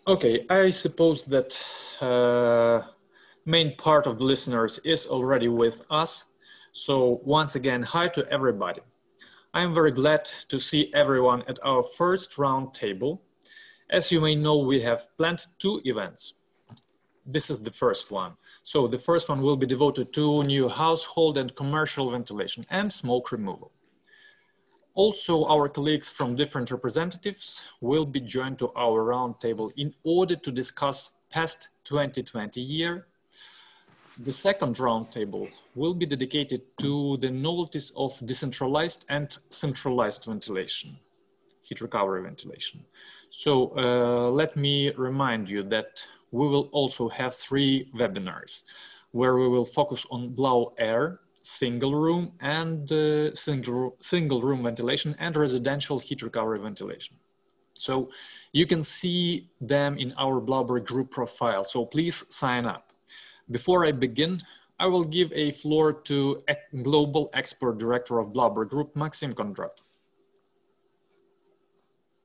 Okay, I suppose that main part of the listeners is already with us. So once again, hi to everybody. I'm very glad to see everyone at our first round table. As you may know, we have planned 2 events. This is the first one. So the first one will be devoted to new household and commercial ventilation and smoke removal. Also, our colleagues from different representatives will be joined to our roundtable in order to discuss past 2020 year. The second roundtable will be dedicated to the novelties of decentralized and centralized ventilation, heat recovery ventilation. So let me remind you that we will also have 3 webinars where we will focus on Blauberg, single room and single room ventilation and residential heat recovery ventilation. So you can see them in our Blauberg Group profile. So please sign up. Before I begin, I will give a floor to Global Expert Director of Blauberg Group, Maxim Kondratov.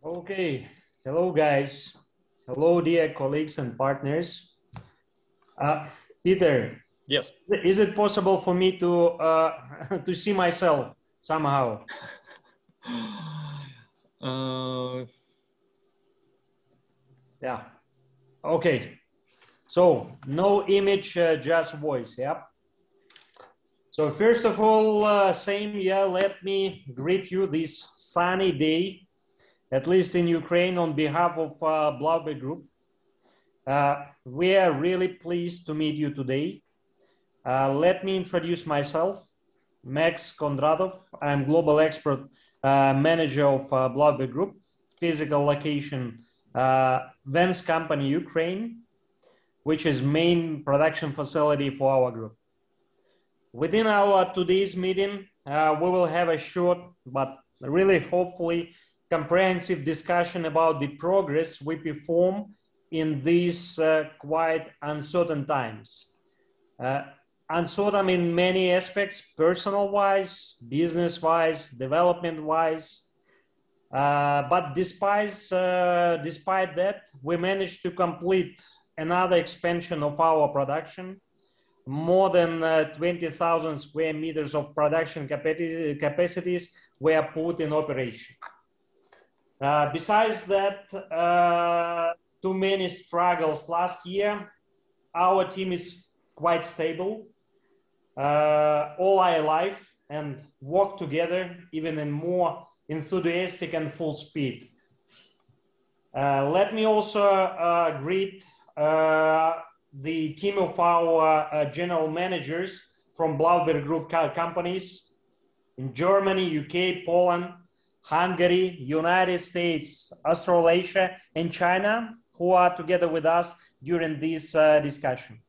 Okay, hello guys. Hello dear colleagues and partners. Peter. Yes. Is it possible for me to to see myself somehow? Yeah. Okay. So no image, just voice. Yeah. So first of all, let me greet you this sunny day, at least in Ukraine, on behalf of Blauberg Group. We are really pleased to meet you today. Let me introduce myself, Max Kondratov. I'm Global Expert Manager of Blauberg Group, physical location, Vents Company, Ukraine, which is main production facility for our group. Within our today's meeting, we will have a short, but really hopefully comprehensive discussion about the progress we perform in these quite uncertain times. Uncertain in many aspects, personal-wise, business-wise, development-wise. But despite that, we managed to complete another expansion of our production. More than 20,000 square meters of production capacities were put in operation. Besides that, too many struggles last year, our team is quite stable. All our life and work together even in more enthusiastic and full speed. Let me also greet the team of our general managers from Blauberg Group companies in Germany, UK, Poland, Hungary, United States, Australasia, and China, who are together with us during this discussion.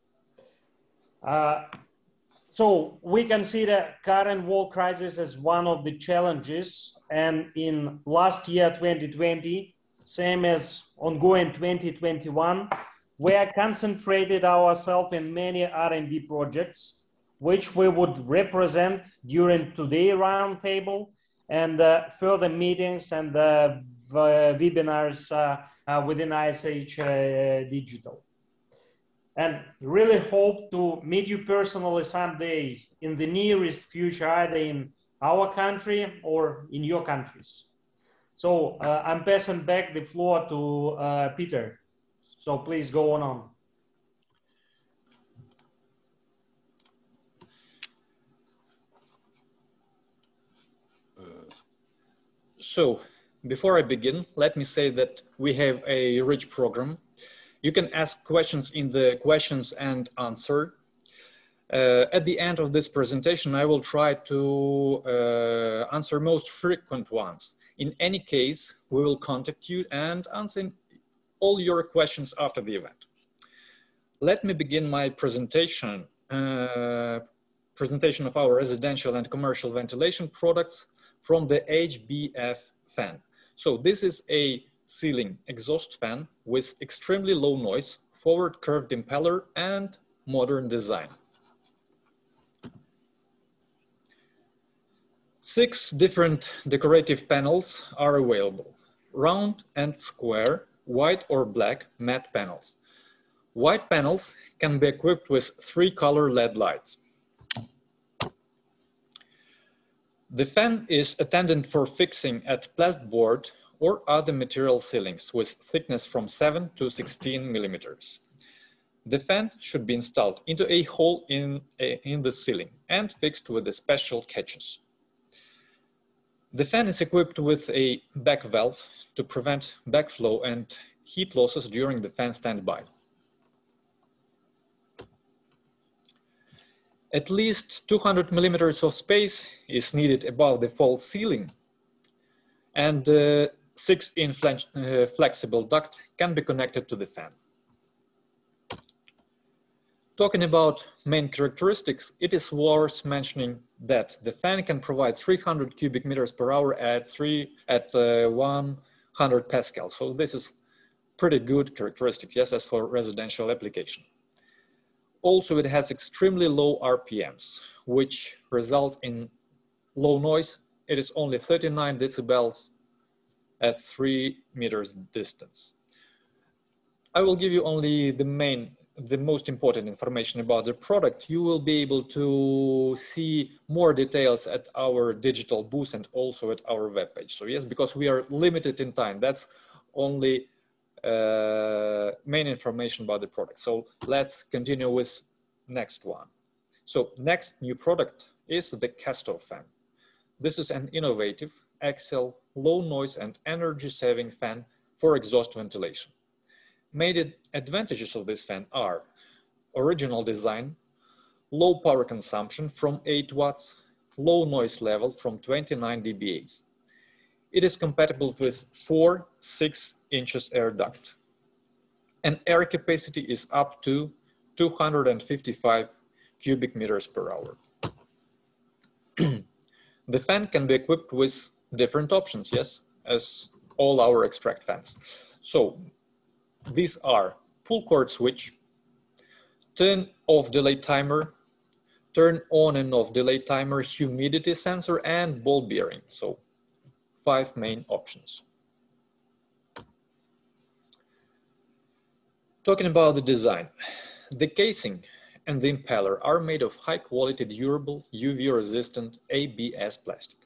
So we consider current world crisis as one of the challenges, and in last year, 2020, same as ongoing 2021, we have concentrated ourselves in many R&D projects, which we would represent during today's roundtable and further meetings and webinars within ISH Digital. And really hope to meet you personally someday in the nearest future, either in our country or in your countries. So I'm passing back the floor to Peter. So please go on. So before I begin, let me say that we have a rich program. You can ask questions in the questions and answer. At the end of this presentation, I will try to answer most frequent ones. In any case, we will contact you and answer all your questions after the event. Let me begin my presentation of our residential and commercial ventilation products from the HBF fan. So this is a ceiling exhaust fan with extremely low noise, forward curved impeller, and modern design. 6 different decorative panels are available: round and square, white or black matte panels. White panels can be equipped with 3-color LED lights. The fan is intended for fixing at plasterboard or other material ceilings with thickness from 7 to 16 millimeters. The fan should be installed into a hole in the ceiling and fixed with the special catches. The fan is equipped with a back valve to prevent backflow and heat losses during the fan standby. At least 200 millimeters of space is needed above the false ceiling, and 6-inch flexible duct can be connected to the fan. Talking about main characteristics, it is worth mentioning that the fan can provide 300 cubic meters per hour at 100 pascals. So this is pretty good characteristics, yes, as for residential application. Also, it has extremely low RPMs, which result in low noise. It is only 39 decibels at 3 meters distance. I will give you only the most important information about the product. You will be able to see more details at our digital booth and also at our webpage. So yes, because we are limited in time, that's only main information about the product. So let's continue with next one. So next new product is the Castor fan. This is an innovative, axial, low noise and energy saving fan for exhaust ventilation. Main advantages of this fan are original design, low power consumption from 8 watts, low noise level from 29 dBAs. It is compatible with 4 6-inch air duct. And air capacity is up to 255 cubic meters per hour. The fan can be equipped with different options, yes, as all our extract fans. So these are pull cord switch, turn off delay timer, turn on and off delay timer, humidity sensor, and ball bearing. So 5 main options. Talking about the design, the casing and the impeller are made of high quality, durable, UV resistant ABS plastic.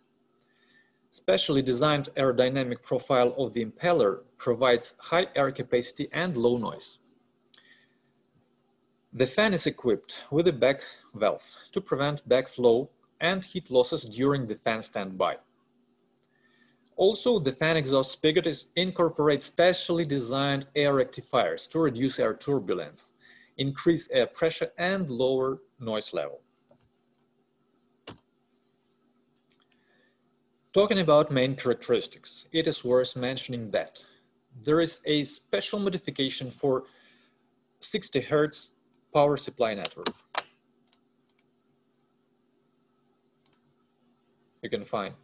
Specially designed aerodynamic profile of the impeller provides high air capacity and low noise. The fan is equipped with a back valve to prevent backflow and heat losses during the fan standby. Also, the fan exhaust spigot incorporates specially designed air rectifiers to reduce air turbulence, increase air pressure, and lower noise level. Talking about main characteristics, it is worth mentioning that there is a special modification for 60 Hz power supply network. You can find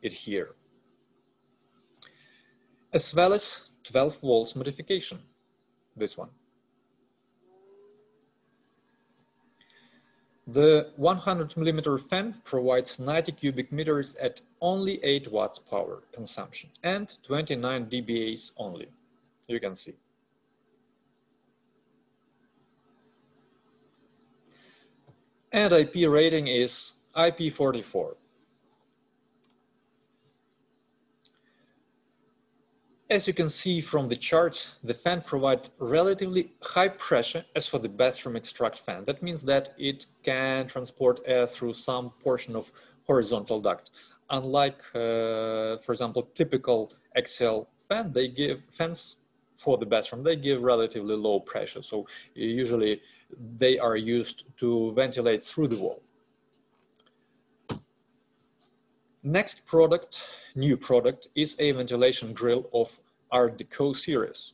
it here. As well as 12 volts modification, this one. The 100 millimeter fan provides 90 cubic meters at only 8 watts power consumption and 29 dBAs only, you can see. And IP rating is IP44. As you can see from the charts, the fan provides relatively high pressure as for the bathroom extract fan. That means that it can transport air through some portion of horizontal duct. Unlike, for example, typical axial fan, fans for the bathroom, they give relatively low pressure. So usually they are used to ventilate through the wall. Next product, new product, is a ventilation grill of Art Deco series.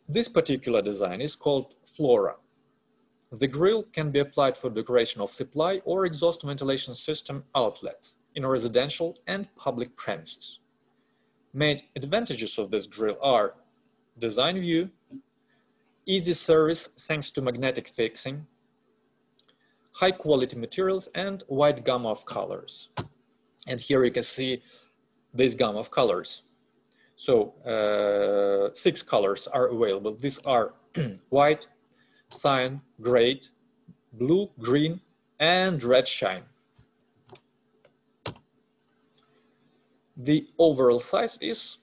This particular design is called Flora. The grill can be applied for decoration of supply or exhaust ventilation system outlets in residential and public premises. Main advantages of this grill are design view, easy service thanks to magnetic fixing, high quality materials, and wide gamma of colors. And here you can see this gamma of colors. So 6 colors are available. These are white, cyan, gray, blue, green, and red shine. The overall size is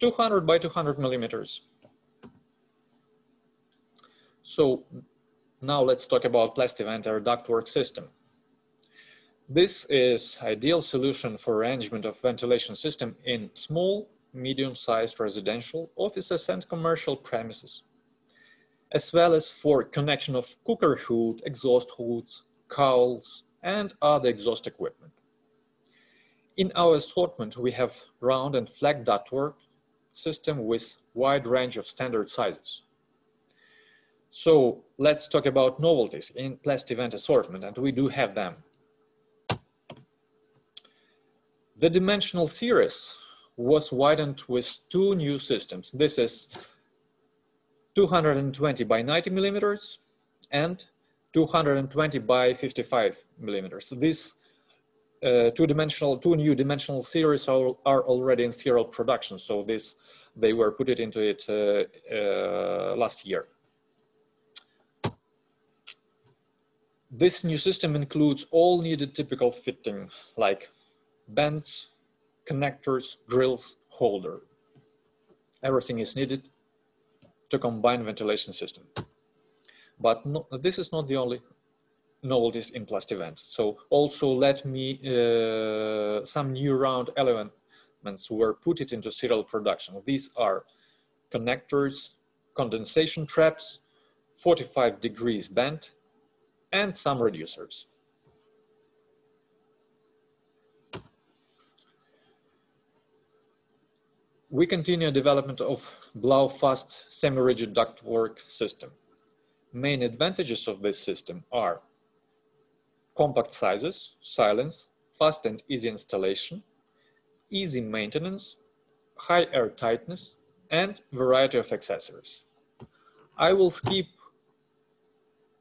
200 by 200 millimeters. So now let's talk about Plastivent ductwork system. This is ideal solution for arrangement of ventilation system in small, medium-sized residential, offices and commercial premises, as well as for connection of cooker hood, exhaust hoods, cowls, and other exhaust equipment. In our assortment, we have round and flat ductwork system with wide range of standard sizes. So let's talk about novelties in Plastivent assortment, and we do have them. The dimensional series was widened with 2 new systems. This is 220 by 90 millimeters and 220 by 55 millimeters. These two new dimensional series are already in serial production, so they were put into it last year. This new system includes all needed typical fitting like bands, connectors, grills, holder. Everything is needed to combine ventilation system. But this is not the only novelties in Plastivent. So also let me, some new round elements were put it into serial production. These are connectors, condensation traps, 45 degrees bend, and some reducers. We continue development of Blaufast semi-rigid ductwork system. Main advantages of this system are compact sizes, silence, fast and easy installation, easy maintenance, high air tightness, and variety of accessories. I will skip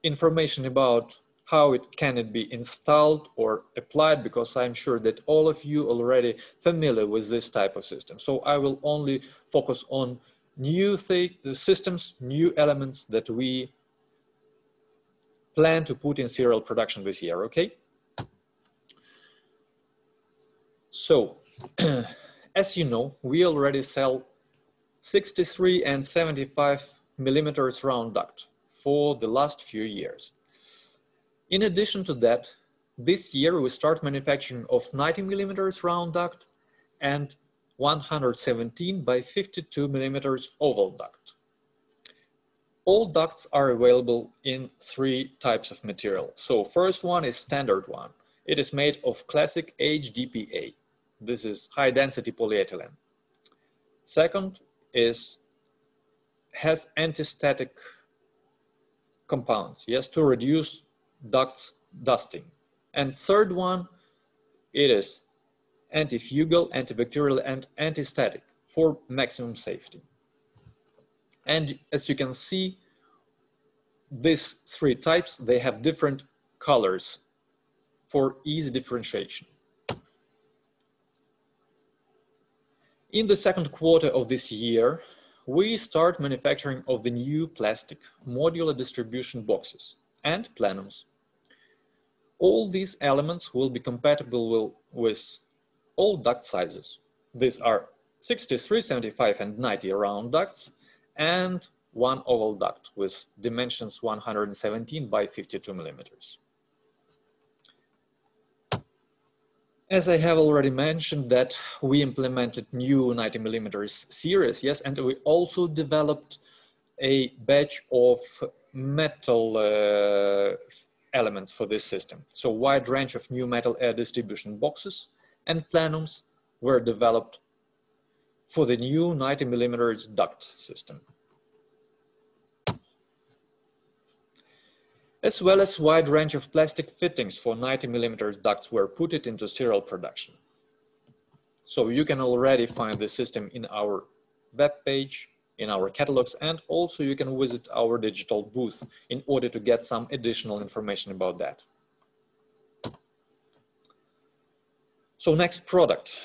information about how it can be installed or applied, because I'm sure that all of you already familiar with this type of system. So I will only focus on new systems, new elements that we plan to put in serial production this year, okay? So, as you know, we already sell 63 and 75 millimeters round duct for the last few years. In addition to that, this year we start manufacturing of 90 millimeters round duct and 117 by 52 millimeters oval duct. All ducts are available in 3 types of material. So first one is standard one. It is made of classic HDPE. This is high density polyethylene. Second has anti-static compounds, yes, to reduce ducts dusting. And third one, it is antifungal, antibacterial, and anti-static for maximum safety. And as you can see, these 3 types, they have different colors for easy differentiation. In the second quarter of this year, we start manufacturing of the new plastic modular distribution boxes and plenums. All these elements will be compatible with all duct sizes. These are 63, 75, and 90 round ducts, and 1 oval duct with dimensions 117 by 52 millimeters. As I have already mentioned that we implemented new 90 millimeters series, yes, and we also developed a batch of metal elements for this system. So wide range of new metal air distribution boxes and plenums were developed for the new 90 millimeters duct system. As well as wide range of plastic fittings for 90 millimeters ducts were put it into serial production. So you can already find the system in our web page, in our catalogs, and also you can visit our digital booth in order to get some additional information about that. So next product,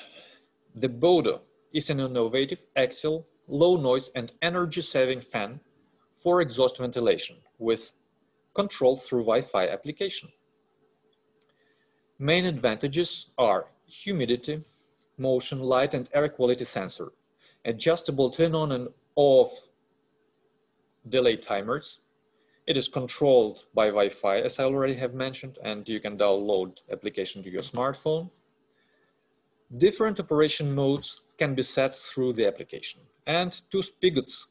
the Bodo is an innovative, axial, low noise and energy-saving fan for exhaust ventilation with control through Wi-Fi application. Main advantages are humidity, motion, light and air quality sensor, adjustable turn on and off delay timers. It is controlled by Wi-Fi, as I already have mentioned, and you can download application to your smartphone. Different operation modes can be set through the application, and 2 spigots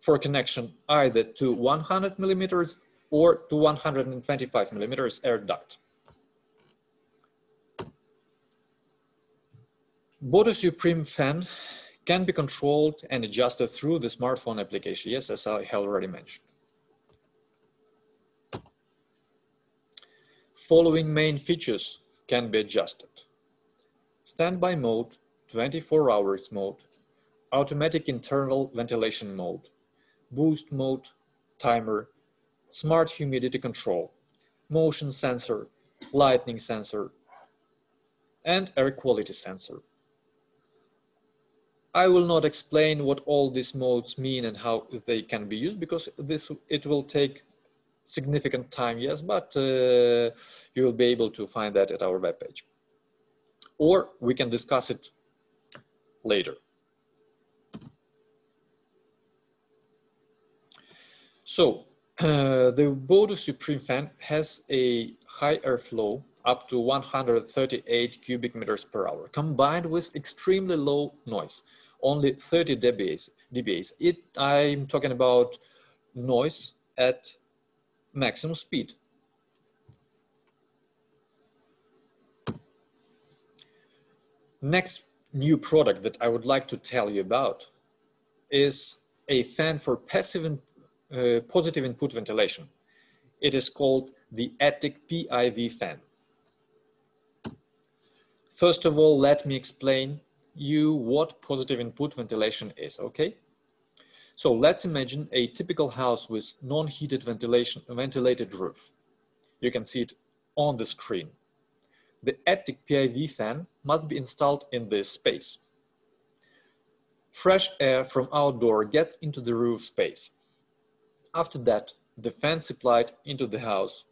for connection either to 100 millimeters or to 125 millimeters air duct. Bodo Supreme fan can be controlled and adjusted through the smartphone application, yes, as I have already mentioned. Following main features can be adjusted: standby mode, 24 hours mode, automatic internal ventilation mode, boost mode, timer, smart humidity control, motion sensor, lightning sensor, and air quality sensor. I will not explain what all these modes mean and how they can be used, because it will take significant time, yes, but you will be able to find that at our webpage. Or we can discuss it later. So, the Bodo Supreme fan has a high airflow up to 138 cubic meters per hour, combined with extremely low noise, only 30 dBAs. I'm talking about noise at maximum speed. Next new product that I would like to tell you about is a fan for passive and positive input ventilation. It is called the Attic PIV fan. First of all, let me explain you what positive input ventilation is, okay? So let's imagine a typical house with non-heated ventilated roof. You can see it on the screen. The Attic PIV fan must be installed in this space. Fresh air from outdoor gets into the roof space. After that, the fan supplied into the house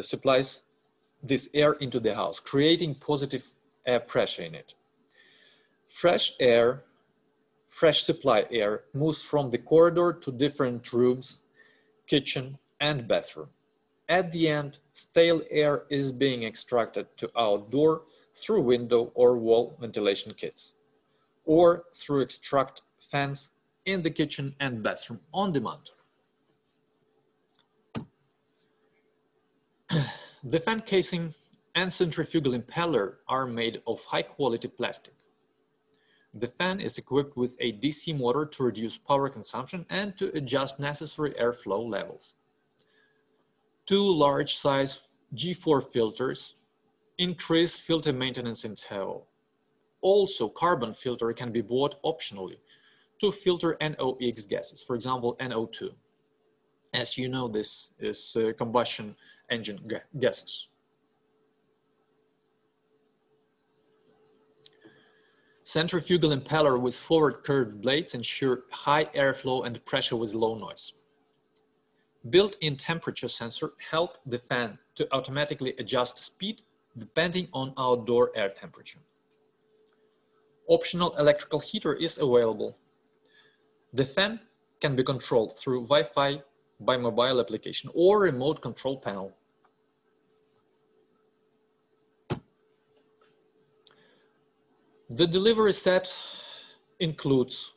supplies this air into the house, creating positive air pressure in it. Fresh supply air moves from the corridor to different rooms, kitchen, and bathroom. At the end, stale air is being extracted to outdoor through window or wall ventilation kits, or through extract fans in the kitchen and bathroom on demand. The fan casing and centrifugal impeller are made of high-quality plastic. The fan is equipped with a DC motor to reduce power consumption and to adjust necessary airflow levels. 2 large-size G4 filters increase filter maintenance interval. Also, carbon filter can be bought optionally to filter NOx gases, for example, NO2. As you know, this is combustion engine gases. Centrifugal impeller with forward curved blades ensure high airflow and pressure with low noise. Built-in temperature sensor help the fan to automatically adjust speed depending on outdoor air temperature. Optional electrical heater is available. The fan can be controlled through Wi-Fi by mobile application or remote control panel. The delivery set includes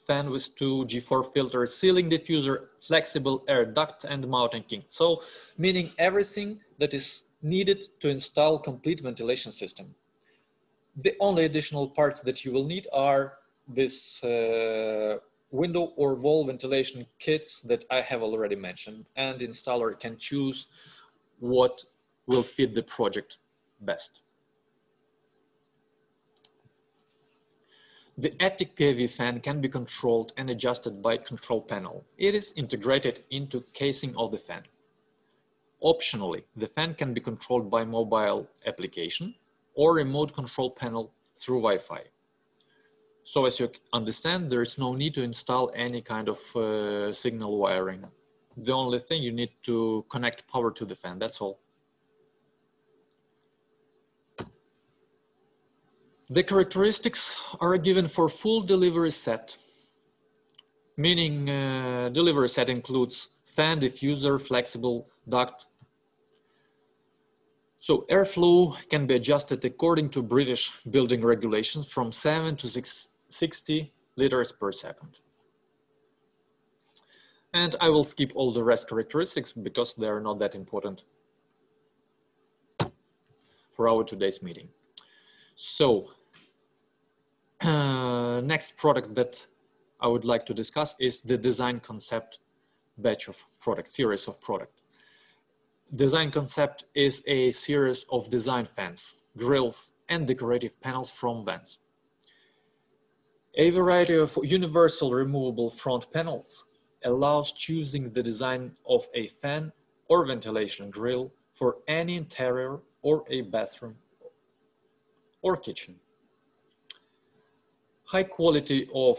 fan with 2 G4 filters, ceiling diffuser, flexible air duct, and mounting kit. So, meaning everything that is needed to install complete ventilation system. The only additional parts that you will need are this window or wall ventilation kits that I have already mentioned, and the installer can choose what will fit the project best. The Attic PIV fan can be controlled and adjusted by control panel. It is integrated into casing of the fan. Optionally, the fan can be controlled by mobile application or remote control panel through Wi-Fi. So as you understand, there is no need to install any kind of signal wiring. The only thing, you need to connect power to the fan, that's all. The characteristics are given for full delivery set, meaning delivery set includes fan, diffuser, flexible duct. So airflow can be adjusted according to British building regulations from 7 to 60 liters per second. And I will skip all the rest characteristics because they are not that important for our today's meeting. So next product that I would like to discuss is the design concept batch of product, series of product. Design concept is a series of design fans, grills, and decorative panels from vents. A variety of universal removable front panels allows choosing the design of a fan or ventilation grill for any interior or a bathroom or kitchen. High quality of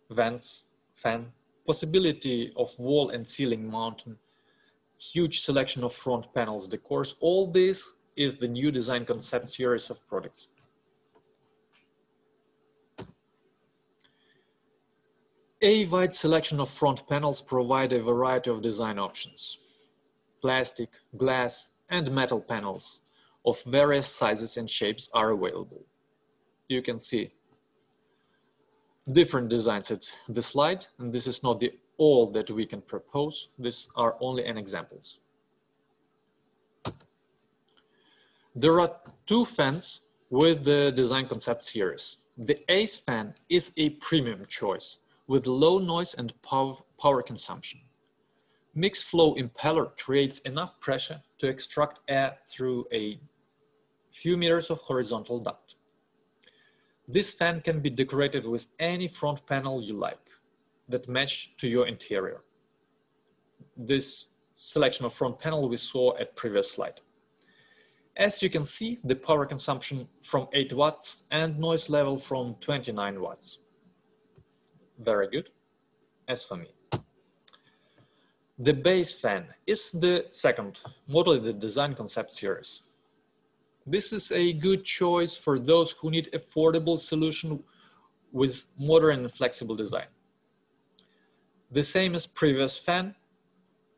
vents, fan, possibility of wall and ceiling mounting, huge selection of front panels, decors, all this is the new design concept series of products. A wide selection of front panels provide a variety of design options. Plastic, glass, and metal panels of various sizes and shapes are available. You can see different designs at the slide, and this is not all that we can propose. These are only an examples. There are two fans with the design concept series. The ACE fan is a premium choice with low noise and power consumption. Mixed flow impeller creates enough pressure to extract air through a few meters of horizontal duct. This fan can be decorated with any front panel you like that match to your interior. This selection of front panel we saw at previous slide. As you can see, the power consumption from 8 watts and noise level from 29 watts. Very good, as for me. The base fan is the second model in the design concept series. This is a good choice for those who need affordable solution with modern and flexible design. The same as previous fan,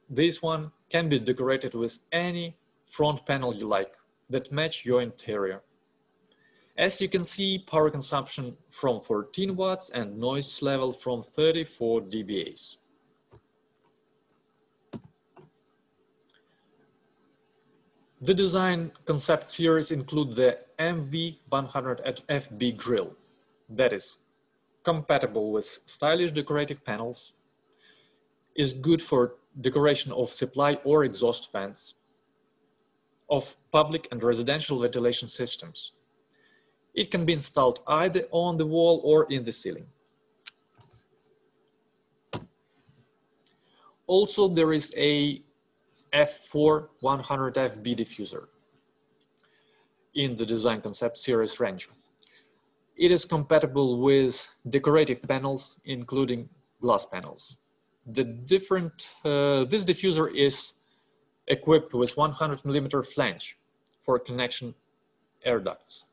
this one can be decorated with any front panel you like that match your interior. As you can see, power consumption from 14 watts and noise level from 34 dBAs. The design concept series include the MV100FB grill that is compatible with stylish decorative panels, is good for decoration of supply or exhaust fans, of public and residential ventilation systems. It can be installed either on the wall or in the ceiling. Also, there is a F4 100FB diffuser in the design concept series range. It is compatible with decorative panels, including glass panels. This diffuser is equipped with 100mm flange for connection air ducts.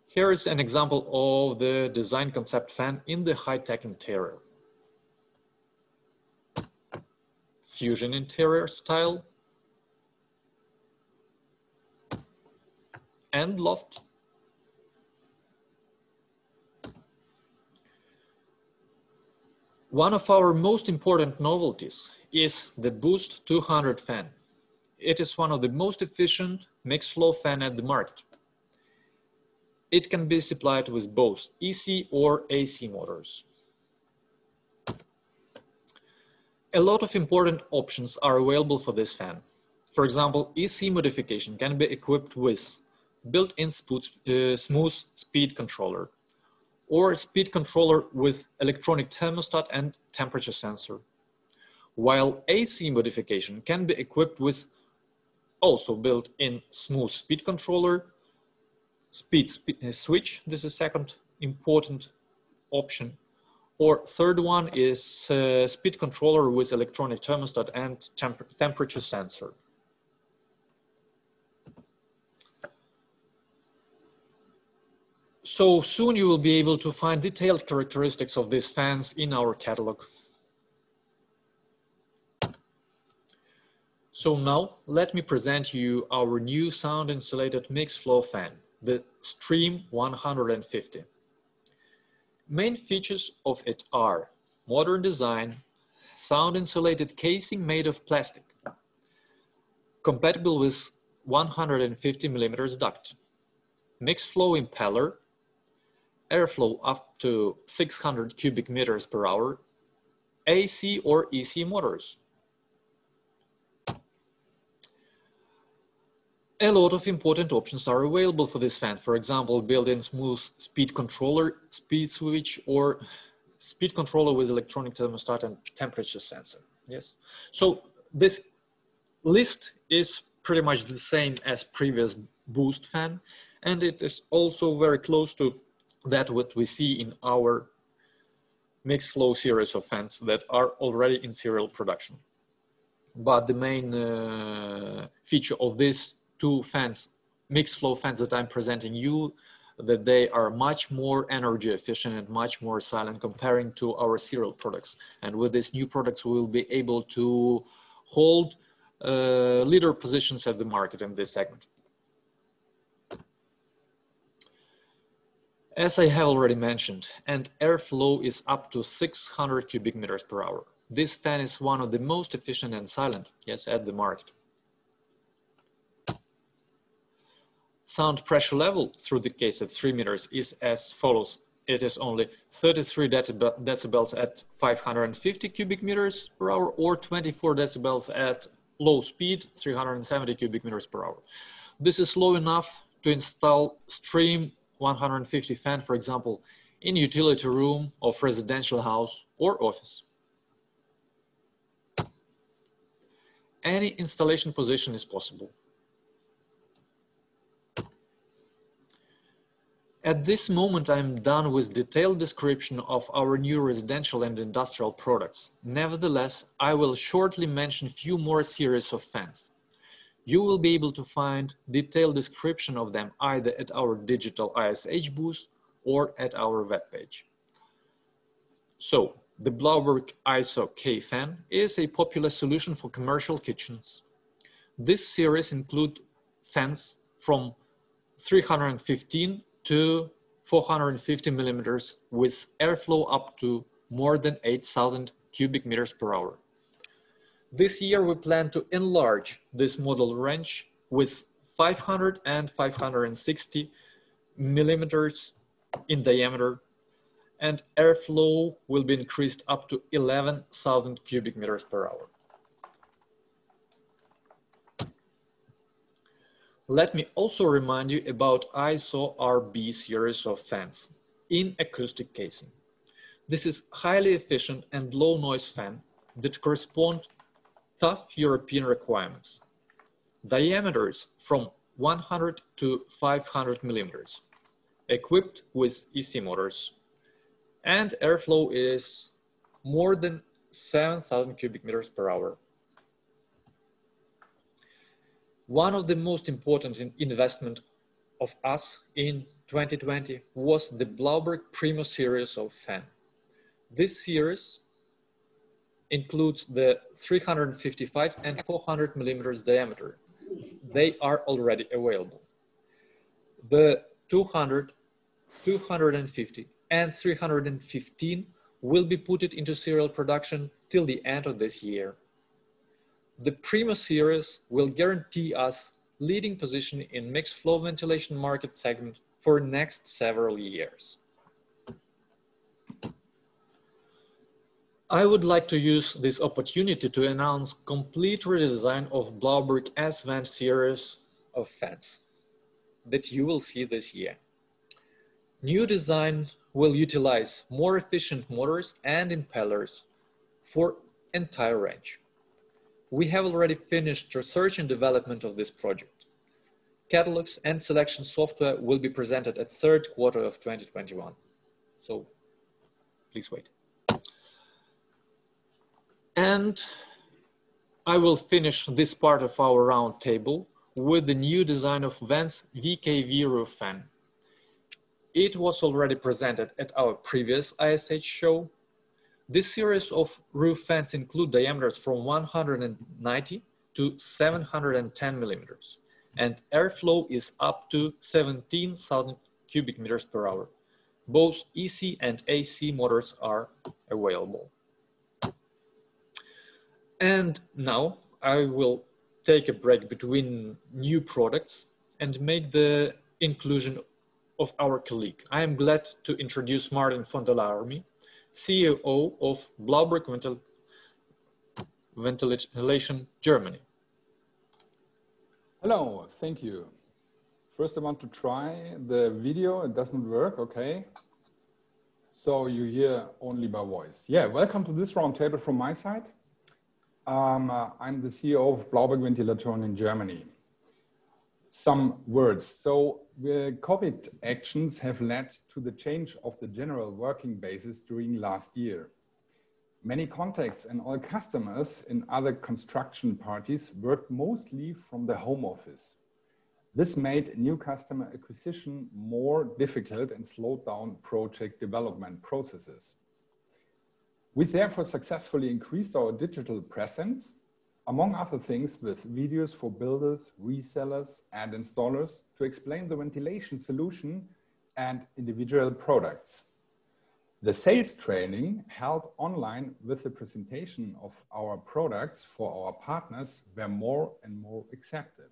Here is an example of the design concept fan in the high-tech interior. Fusion interior style and loft. One of our most important novelties is the Boost 200 fan. It is one of the most efficient mixed flow fan at the market. It can be supplied with both EC or AC motors. A lot of important options are available for this fan. For example, EC modification can be equipped with built-in smooth speed controller or speed controller with electronic thermostat and temperature sensor. While AC modification can be equipped with also built-in smooth speed controller, speed switch. This is second important option. Or third one is speed controller with electronic thermostat and temperature sensor. So soon you will be able to find detailed characteristics of these fans in our catalog. So now let me present you our new sound insulated mixed flow fan, the Stream 150. Main features of it are modern design, sound insulated casing made of plastic, compatible with 150 mm duct, mixed flow impeller, airflow up to 600 cubic meters per hour, AC or EC motors. A lot of important options are available for this fan. For example, built-in smooth speed controller, speed switch, or speed controller with electronic thermostat and temperature sensor. Yes. So this list is pretty much the same as previous boost fan, and it is also very close to that what we see in our mixed flow series of fans that are already in serial production. But the main feature of these two fans, mixed flow fans that I'm presenting you, that they are much more energy efficient and much more silent comparing to our serial products. And with these new products, we will be able to hold leader positions at the market in this segment. As I have already mentioned, and airflow is up to 600 cubic meters per hour. This fan is one of the most efficient and silent, yes, at the market. Sound pressure level through the case at 3 meters is as follows. It is only 33 decibels at 550 cubic meters per hour or 24 decibels at low speed, 370 cubic meters per hour. This is low enough to install Stream 150 fan, for example, in utility room of residential house or office. Any installation position is possible. At this moment, I'm done with detailed description of our new residential and industrial products. Nevertheless, I will shortly mention few more series of fans. You will be able to find detailed description of them either at our digital ISH booth or at our webpage. So, the Blauberg ISO K fan is a popular solution for commercial kitchens. This series includes fans from 315 to 450 millimeters with airflow up to more than 8,000 cubic meters per hour. This year we plan to enlarge this model range with 500 and 560 millimeters in diameter, and airflow will be increased up to 11,000 cubic meters per hour. Let me also remind you about ISO RB series of fans in acoustic casing. This is highly efficient and low noise fan that correspond tough European requirements. Diameters from 100 to 500 millimeters, equipped with EC motors, and airflow is more than 7,000 cubic meters per hour. One of the most important investment of us in 2020 was the Blauberg Primo series of fan. This series includes the 355 and 400 millimeters diameter. They are already available. The 200, 250 and 315 will be put into serial production till the end of this year. The Primo series will guarantee us leading position in mixed flow ventilation market segment for next several years. I would like to use this opportunity to announce complete redesign of Blauberg S-Vent series of fans that you will see this year. New design will utilize more efficient motors and impellers for entire range. We have already finished research and development of this project. catalogs and selection software will be presented at third quarter of 2021. So please wait. And I will finish this part of our roundtable with the new design of Vent's VKV roof fan. It was already presented at our previous ISH show. This series of roof fans include diameters from 190 to 710 millimeters, and airflow is up to 17,000 cubic meters per hour. Both EC and AC motors are available. And now I will take a break between new products and make the inclusion of our colleague. I am glad to introduce Martin von der Laarme, CEO of Blauberg Ventilation, Germany. Hello, thank you. First, I want to try the video. It doesn't work, okay. So you hear only my voice. Yeah, welcome to this roundtable from my side. I'm the CEO of Blauberg Ventilatoren in Germany. Some words. So the COVID actions have led to the change of the general working basis during last year. Many contacts and all customers in other construction parties worked mostly from the home office. This made new customer acquisition more difficult and slowed down project development processes. We therefore successfully increased our digital presence, among other things with videos for builders, resellers, and installers to explain the ventilation solution and individual products. The sales training held online with the presentation of our products for our partners were more and more accepted.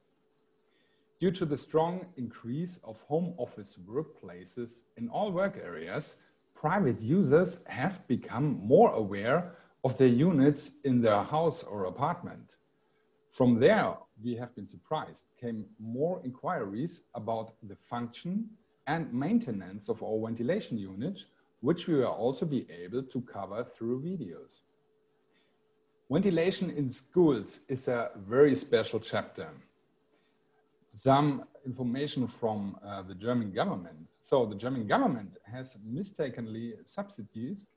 Due to the strong increase of home office workplaces in all work areas, private users have become more aware of their units in their house or apartment. From there, we have been surprised, came more inquiries about the function and maintenance of our ventilation unit, which we will also be able to cover through videos. Ventilation in schools is a very special chapter. Some information from the German government. So the German government has mistakenly subsidized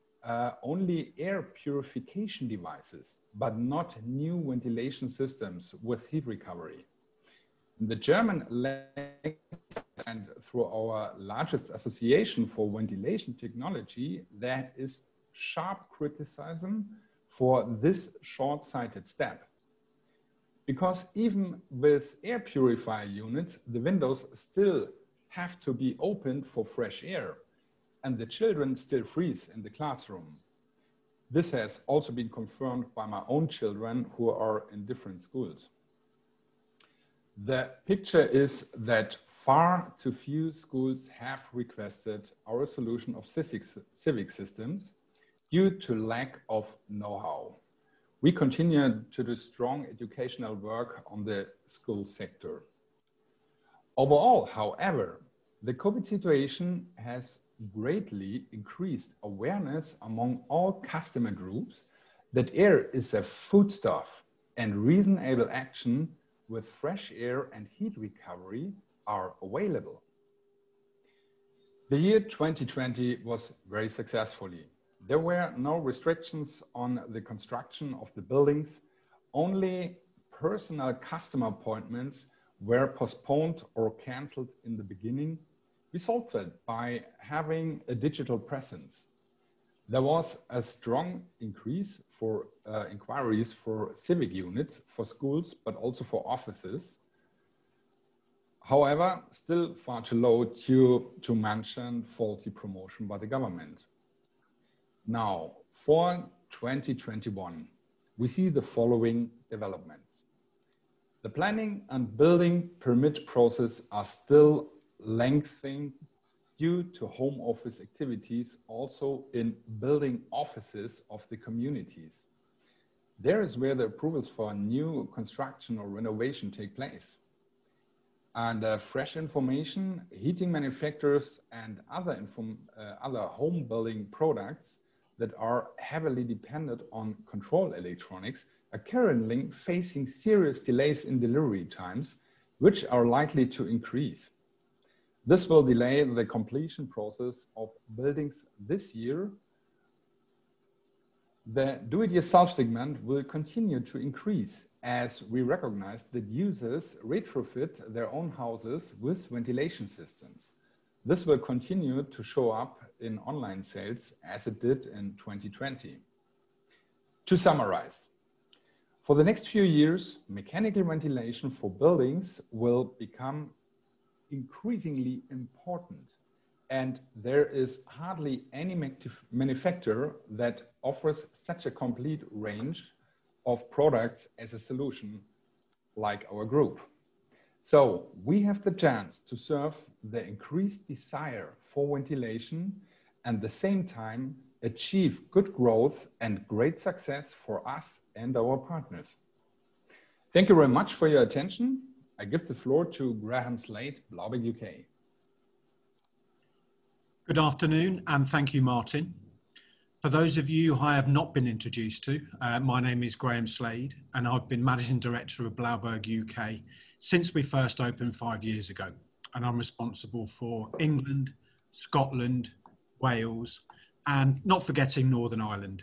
only air purification devices, but not new ventilation systems with heat recovery. The German and through our largest association for ventilation technology, there is sharp criticism for this short-sighted step. Because even with air purifier units, the windows still have to be opened for fresh air, and the children still freeze in the classroom. This has also been confirmed by my own children who are in different schools. The picture is that far too few schools have requested our solution of civic systems due to lack of know-how. We continue to do strong educational work on the school sector. Overall, however, the COVID situation has greatly increased awareness among all customer groups that air is a foodstuff and reasonable action with fresh air and heat recovery are available. The year 2020 was very successfully. There were no restrictions on the construction of the buildings. Only personal customer appointments were postponed or canceled in the beginning. We solved that by having a digital presence. There was a strong increase for inquiries for civic units, for schools, but also for offices. However, still far too low due to mentioned faulty promotion by the government. Now, for 2021, we see the following developments. The planning and building permit process are still lengthening due to home office activities also in building offices of the communities. There is where the approvals for new construction or renovation take place. And fresh information, heating manufacturers and other home building products that are heavily dependent on control electronics are currently facing serious delays in delivery times which are likely to increase. This will delay the completion process of buildings this year. The do-it-yourself segment will continue to increase as we recognize that users retrofit their own houses with ventilation systems. This will continue to show up in online sales as it did in 2020. To summarize, for the next few years, mechanical ventilation for buildings will become increasingly important, and there is hardly any manufacturer that offers such a complete range of products as a solution like our group. So we have the chance to serve the increased desire for ventilation and at the same time achieve good growth and great success for us and our partners. Thank you very much for your attention. I give the floor to Graham Slade, Blauberg UK. Good afternoon, and thank you, Martin. For those of you who I have not been introduced to, my name is Graham Slade, and I've been Managing Director of Blauberg UK since we first opened 5 years ago. And I'm responsible for England, Scotland, Wales, and not forgetting Northern Ireland.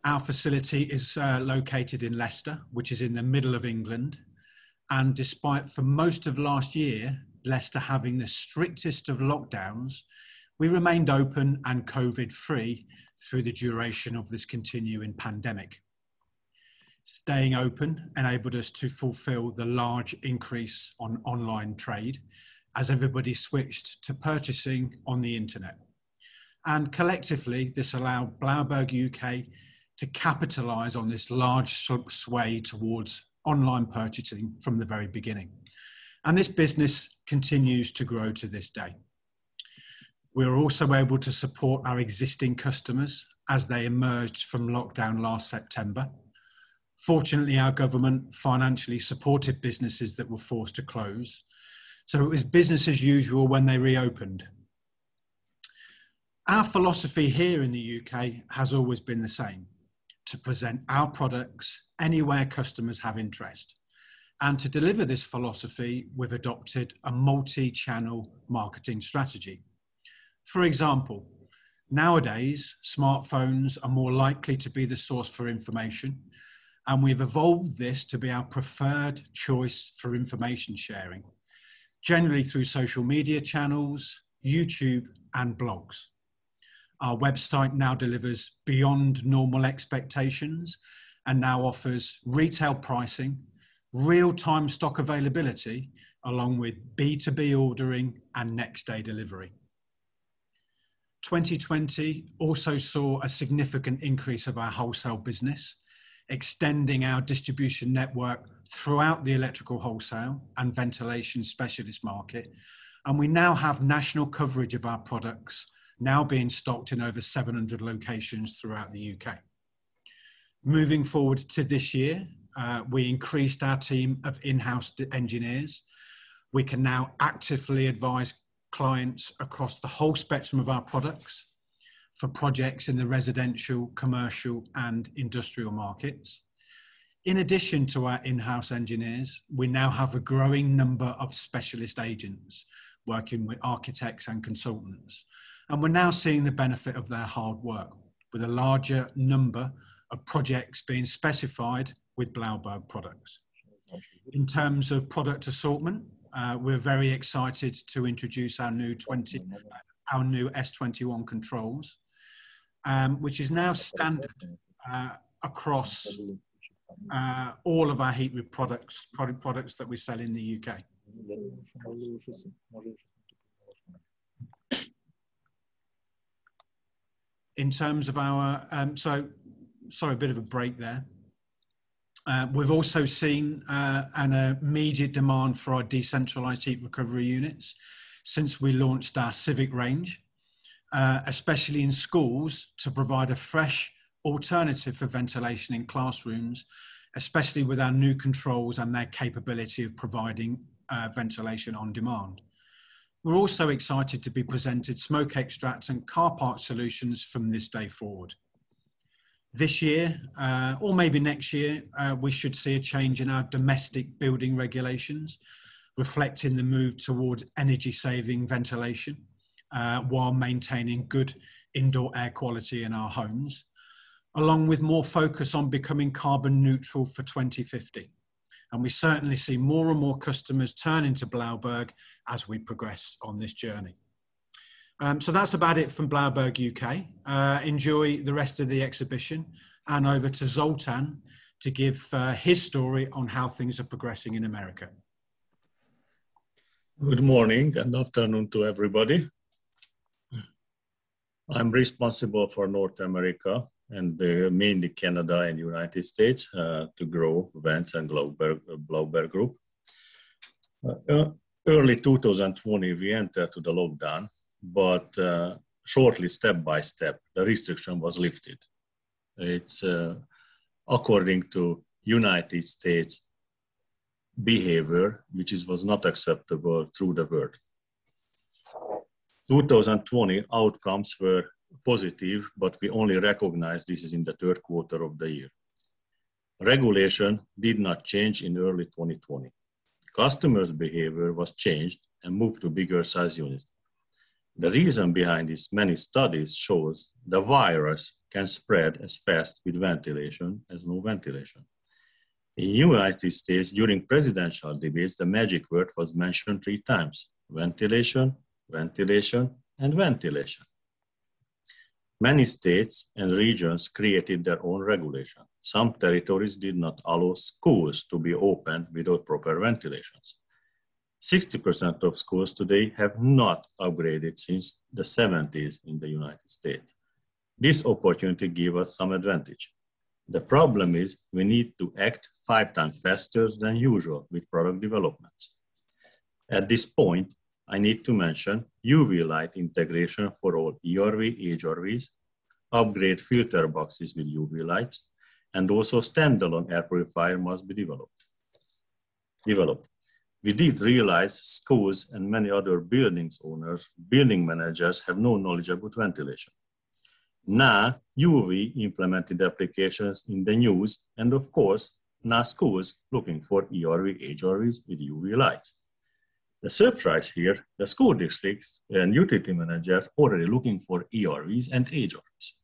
Our facility is located in Leicester, which is in the middle of England. And despite for most of last year, Leicester having the strictest of lockdowns, we remained open and COVID-free through the duration of this continuing pandemic. Staying open enabled us to fulfill the large increase on online trade as everybody switched to purchasing on the internet. And collectively, this allowed Blauberg UK to capitalise on this large sway towards online purchasing from the very beginning. And this business continues to grow to this day. We're also able to support our existing customers as they emerged from lockdown last September. Fortunately, our government financially supported businesses that were forced to close. So it was business as usual when they reopened. Our philosophy here in the UK has always been the same: to present our products anywhere customers have interest. And to deliver this philosophy, we've adopted a multi-channel marketing strategy. For example, nowadays, smartphones are more likely to be the source for information, and we've evolved this to be our preferred choice for information sharing, generally through social media channels, YouTube, and blogs. Our website now delivers beyond normal expectations and now offers retail pricing, real-time stock availability, along with B2B ordering and next-day delivery. 2020 also saw a significant increase of our wholesale business, extending our distribution network throughout the electrical wholesale and ventilation specialist market. And we now have national coverage of our products, now being stocked in over 700 locations throughout the UK. Moving forward to this year, we increased our team of in-house engineers. We can now actively advise clients across the whole spectrum of our products for projects in the residential, commercial, and industrial markets. In addition to our in-house engineers, we now have a growing number of specialist agents working with architects and consultants. And we're now seeing the benefit of their hard work, with a larger number of projects being specified with Blauberg products. In terms of product assortment, we're very excited to introduce our new S21 controls, which is now standard across all of our heat products that we sell in the UK. In terms of our, sorry, a bit of a break there. We've also seen an immediate demand for our decentralized heat recovery units since we launched our Civic range, especially in schools, to provide a fresh alternative for ventilation in classrooms, especially with our new controls and their capability of providing ventilation on demand. We're also excited to be presented smoke extract and car park solutions from this day forward. this year, or maybe next year, we should see a change in our domestic building regulations, reflecting the move towards energy-saving ventilation, while maintaining good indoor air quality in our homes, along with more focus on becoming carbon neutral for 2050. And we certainly see more and more customers turning to Blauberg as we progress on this journey. So that's about it from Blauberg UK. Enjoy the rest of the exhibition, and over to Zoltan to give his story on how things are progressing in America. Good morning and afternoon to everybody. I'm responsible for North America and mainly Canada and United States to grow Vents and Blauberg Group. Early 2020, we entered to the lockdown, but shortly, step by step, the restriction was lifted. It's according to United States behavior, which was not acceptable through the world. 2020 outcomes were positive, but we only recognize this is in the third quarter of the year. Regulation did not change in early 2020. Customers' behavior was changed and moved to bigger size units. The reason behind this, many studies shows the virus can spread as fast with ventilation as no ventilation. In the United States, during presidential debates, the magic word was mentioned 3 times: ventilation, ventilation, and ventilation. Many states and regions created their own regulation. Some territories did not allow schools to be opened without proper ventilations. 60% of schools today have not upgraded since the 70s in the United States. This opportunity gave us some advantage. The problem is we need to act 5 times faster than usual with product developments. At this point, I need to mention UV light integration for all ERV, HRVs, upgrade filter boxes with UV lights, and also standalone air purifier must be developed. We did realize schools and many other buildings owners, building managers have no knowledge about ventilation. Now, UV implemented applications in the news, and of course, now schools looking for ERV, HRVs with UV lights. The surprise here, the school districts and utility managers already looking for ERVs and HRVs.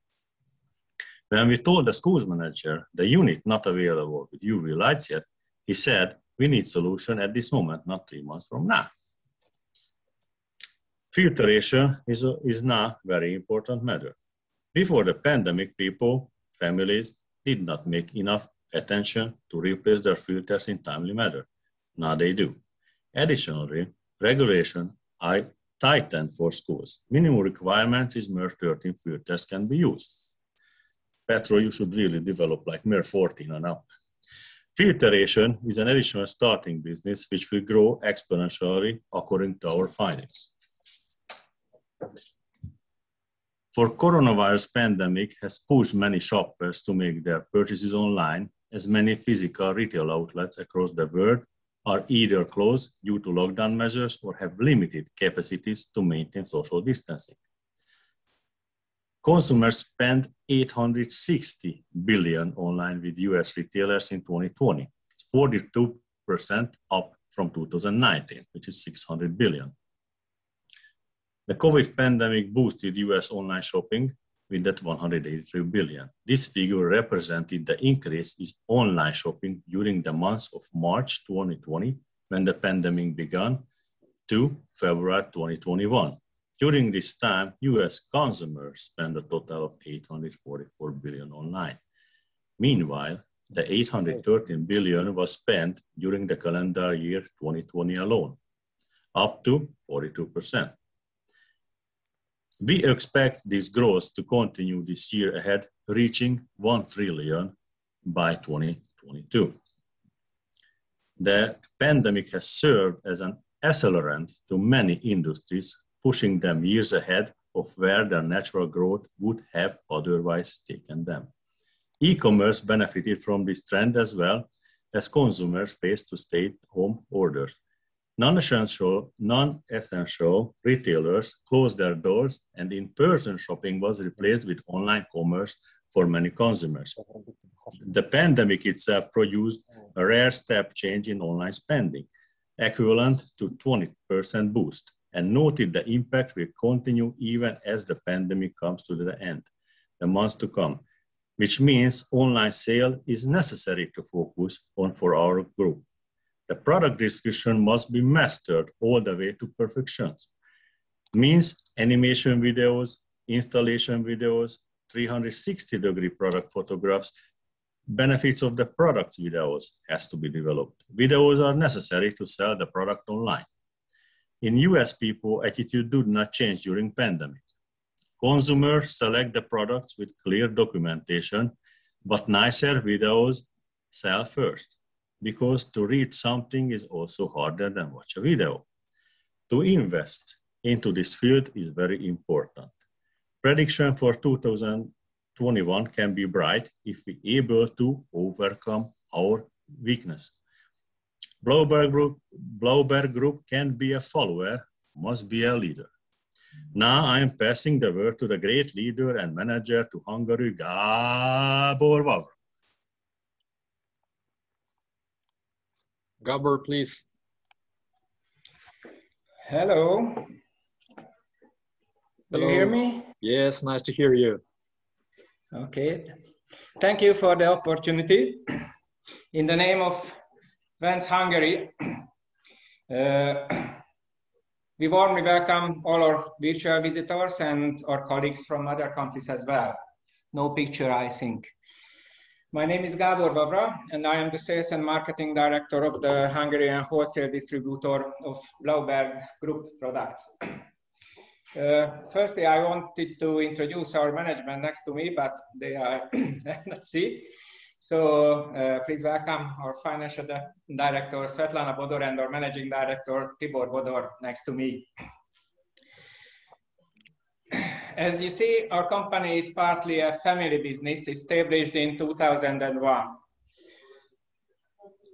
When we told the schools manager the unit not available with UV lights yet, he said, we need solution at this moment, not 3 months from now. Filtration is now a very important matter. Before the pandemic, people, families did not make enough attention to replace their filters in timely manner. Now they do. Additionally, regulation are tightened for schools. Minimum requirements is MER 13 filters can be used. Petro, you should really develop like MER 14 or now. Filtration is an additional starting business which will grow exponentially according to our findings. For coronavirus pandemic has pushed many shoppers to make their purchases online, as many physical retail outlets across the world are either closed due to lockdown measures or have limited capacities to maintain social distancing. Consumers spent $860 billion online with US retailers in 2020. It's 42% up from 2019, which is $600 billion. The COVID pandemic boosted US online shopping with that $183 billion. This figure represented the increase in online shopping during the months of March 2020, when the pandemic began, to February 2021. During this time, US consumers spent a total of $844 billion online. Meanwhile, the $813 billion was spent during the calendar year 2020 alone, up to 42%. We expect this growth to continue this year ahead, reaching $1 trillion by 2022. The pandemic has served as an accelerant to many industries, pushing them years ahead of where their natural growth would have otherwise taken them. E-commerce benefited from this trend as well, as consumers faced to stay-at-home orders. Non-essential retailers closed their doors, and in-person shopping was replaced with online commerce for many consumers. The pandemic itself produced a rare step change in online spending, equivalent to 20% boost, and noted the impact will continue even as the pandemic comes to the end, the months to come, which means online sale is necessary to focus on for our group. The product description must be mastered all the way to perfection. Means animation videos, installation videos, 360-degree product photographs, benefits of the products videos has to be developed. Videos are necessary to sell the product online. In US, people attitude did not change during pandemic. Consumers select the products with clear documentation, but nicer videos sell first, because to read something is also harder than watch a video. To invest into this field is very important. Prediction for 2021 can be bright if we are able to overcome our weakness. Blauberg Group can't be a follower, must be a leader. Now I am passing the word to the great leader and manager to Hungary, Gábor Vavra. Gábor, please. Hello. Do you hear me? Yes, nice to hear you. Okay. Thank you for the opportunity. In the name of Vents Hungary, we warmly welcome all our virtual visitors and our colleagues from other countries as well. No picture, I think. My name is Gábor Vavra, and I am the Sales and Marketing Director of the Hungarian wholesale distributor of Blauberg Group products. Firstly, I wanted to introduce our management next to me, but they are not see. So please welcome our Financial Director, Svetlana Bodor, and our Managing Director, Tibor Bodor, next to me. As you see, our company is partly a family business established in 2001.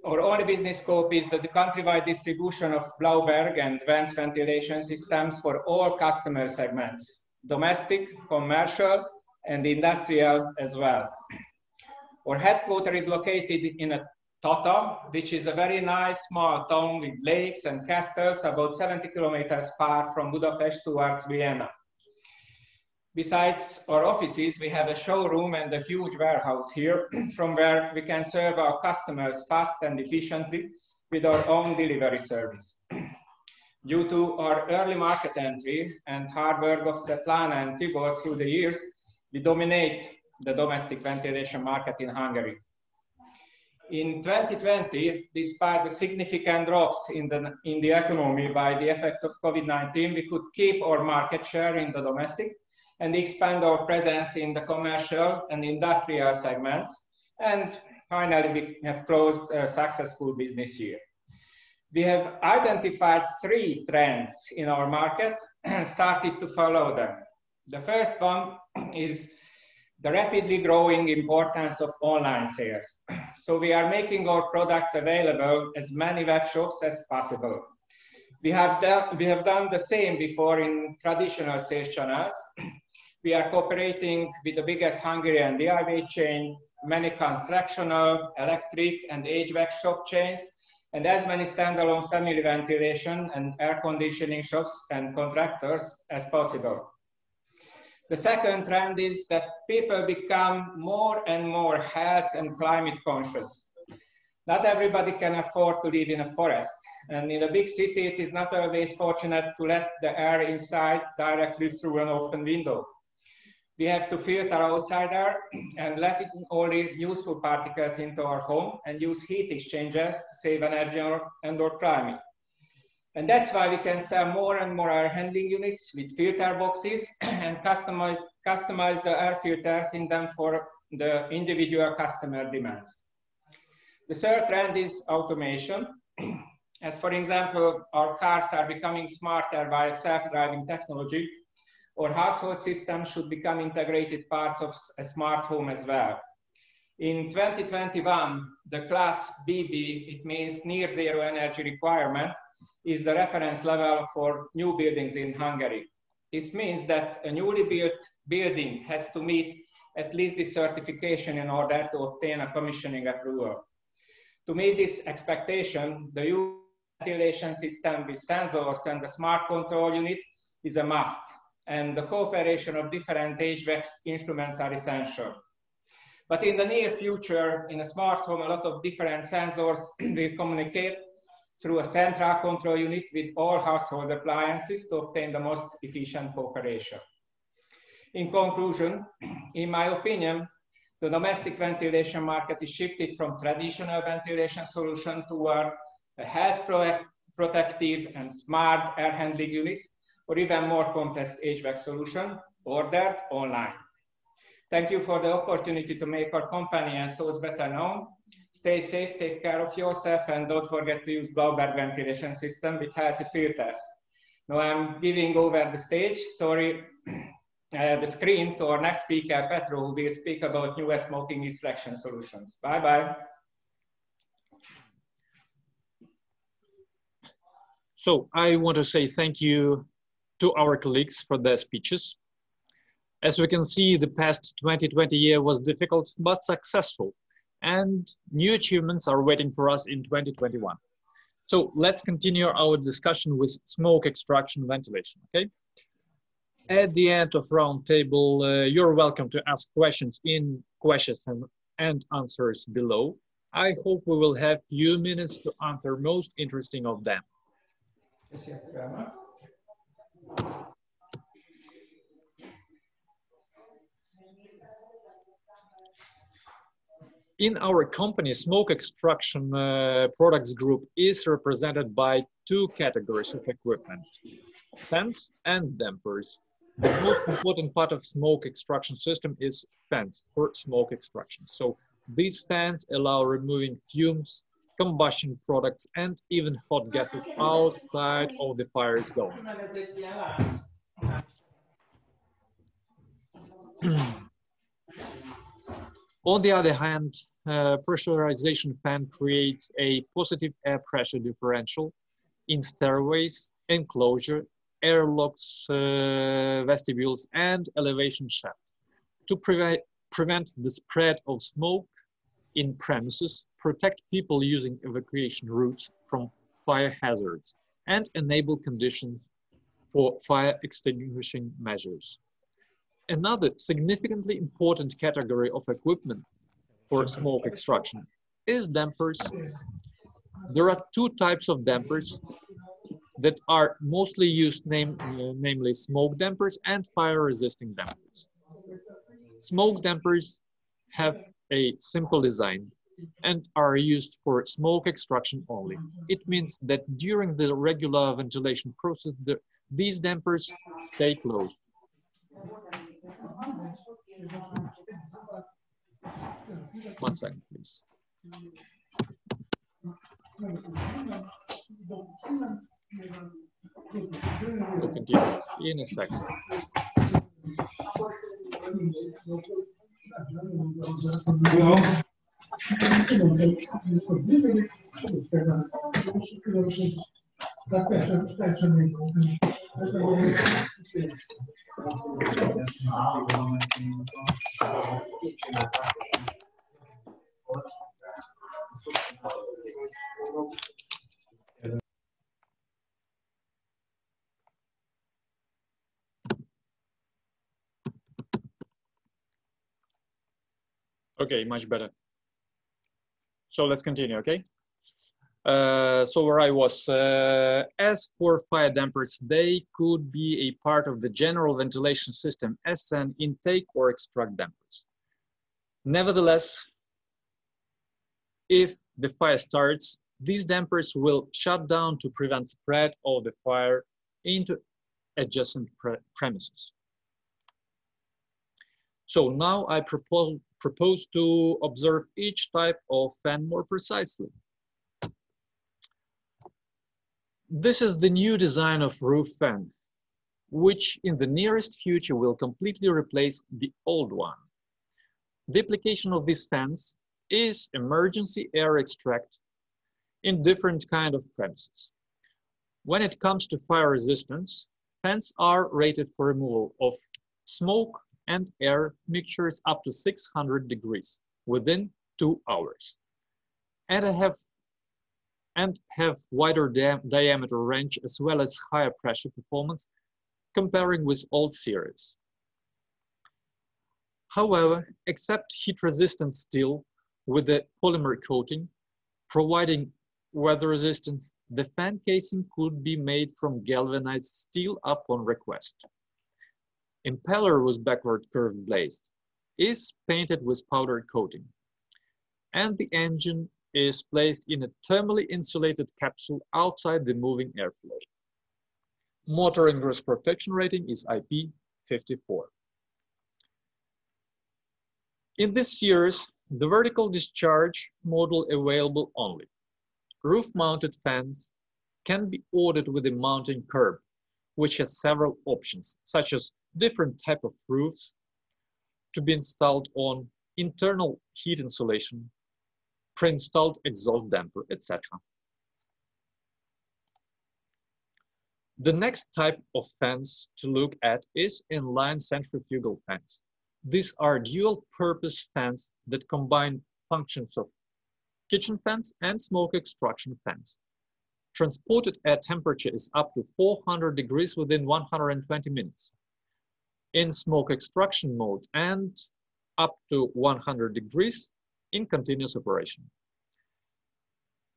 Our only business scope is the countrywide distribution of Blauberg and Vents ventilation systems for all customer segments, domestic, commercial, and industrial as well. Our headquarters is located in Tata, which is a very nice small town with lakes and castles about 70 kilometers far from Budapest towards Vienna. Besides our offices, we have a showroom and a huge warehouse here from where we can serve our customers fast and efficiently with our own delivery service. Due to our early market entry and hard work of Svetlana and Tibor through the years, we dominate the domestic ventilation market in Hungary. In 2020, despite the significant drops in the economy by the effect of COVID-19, we could keep our market share in the domestic and expand our presence in the commercial and industrial segments. And finally, we have closed a successful business year. We have identified 3 trends in our market and started to follow them. The first one is the rapidly growing importance of online sales. So we are making our products available as many web shops as possible. We have done the same before in traditional sales channels. We are cooperating with the biggest Hungarian DIY chain, many constructional, electric, and HVAC shop chains, and as many standalone family ventilation and air conditioning shops and contractors as possible. The second trend is that people become more and more health and climate conscious. Not everybody can afford to live in a forest, and in a big city, it is not always fortunate to let the air inside directly through an open window. We have to filter outside air and let in only useful particles into our home and use heat exchangers to save energy and or climate. And that's why we can sell more and more air handling units with filter boxes and customize the air filters in them for the individual customer demands. The third trend is automation. As for example, our cars are becoming smarter by self-driving technology, or household systems should become integrated parts of a smart home as well. In 2021, the class BB, it means near zero energy requirement, is the reference level for new buildings in Hungary. This means that a newly built building has to meet at least this certification in order to obtain a commissioning approval. To meet this expectation, the ventilation system with sensors and the smart control unit is a must, and the cooperation of different HVAC instruments are essential. But in the near future, in a smart home, a lot of different sensors will communicate through a central control unit with all household appliances to obtain the most efficient cooperation. In conclusion, in my opinion, the domestic ventilation market is shifted from traditional ventilation solution toward a health protective and smart air handling units, or even more complex HVAC solution ordered online. Thank you for the opportunity to make our company and source better known. Stay safe, take care of yourself, and don't forget to use Blauberg ventilation system with healthy filters. Now I'm giving over the stage, the screen to our next speaker, Petro, who will speak about new smoking extraction solutions. Bye-bye. So I want to say thank you to our colleagues for their speeches. As we can see, the past 2020 year was difficult but successful, and new achievements are waiting for us in 2021. So let's continue our discussion with smoke extraction ventilation, okay? At the end of roundtable, you're welcome to ask questions in questions and answers below. I hope we will have few minutes to answer most interesting of them. In our company, smoke extraction products group is represented by two categories of equipment, fans and dampers. The most important part of smoke extraction system is fans for smoke extraction. So these fans allow removing fumes, combustion products, and even hot gases outside of the fire zone. On the other hand, pressurization fan creates a positive air pressure differential in stairways, enclosure, airlocks, vestibules, and elevation shaft to prevent the spread of smoke in premises, protect people using evacuation routes from fire hazards, and enable conditions for fire extinguishing measures. Another significantly important category of equipment for smoke extraction is dampers. There are two types of dampers that are mostly used, namely smoke dampers and fire-resisting dampers. Smoke dampers have a simple design and are used for smoke extraction only. It means that during the regular ventilation process, these dampers stay closed. One second, please. We'll continue in a second. Okay, much better. So let's continue, okay? So where I was, as for fire dampers, they could be a part of the general ventilation system as an intake or extract dampers. Nevertheless, if the fire starts, these dampers will shut down to prevent spread of the fire into adjacent premises. So now I propose to observe each type of fan more precisely. This is the new design of roof fan, which in the nearest future will completely replace the old one. The application of these fans is emergency air extract in different kind of premises. When it comes to fire resistance, fans are rated for removal of smoke and air mixtures up to 600 degrees within 2 hours, and have wider diameter range as well as higher pressure performance comparing with old series. However, except heat-resistant steel with the polymer coating, providing weather resistance, the fan casing could be made from galvanized steel upon request. Impeller with backward curved blades is painted with powder coating, and the engine is placed in a thermally insulated capsule outside the moving airflow. Motor ingress protection rating is IP54. In this series, the vertical discharge model available only. Roof-mounted fans can be ordered with a mounting curb, which has several options, such as different type of roofs to be installed on, internal heat insulation, pre-installed exhaust damper, etc. The next type of fans to look at is inline centrifugal fans. These are dual-purpose fans that combine functions of kitchen fans and smoke extraction fans. Transported air temperature is up to 400 degrees within 120 minutes. In smoke extraction mode and up to 100 degrees in continuous operation.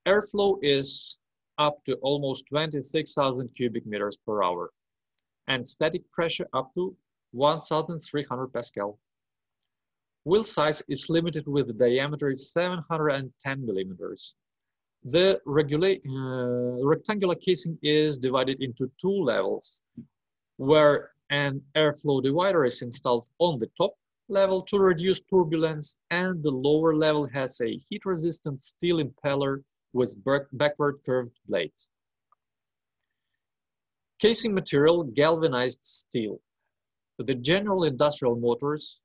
Airflow is up to almost 26,000 cubic meters per hour and static pressure up to 1,300 Pascal. Wheel size is limited with the diameter 710 millimeters. The rectangular casing is divided into 2 levels, where an airflow divider is installed on the top level to reduce turbulence, and the lower level has a heat-resistant steel impeller with backward curved blades. Casing material, galvanized steel. The general industrial motors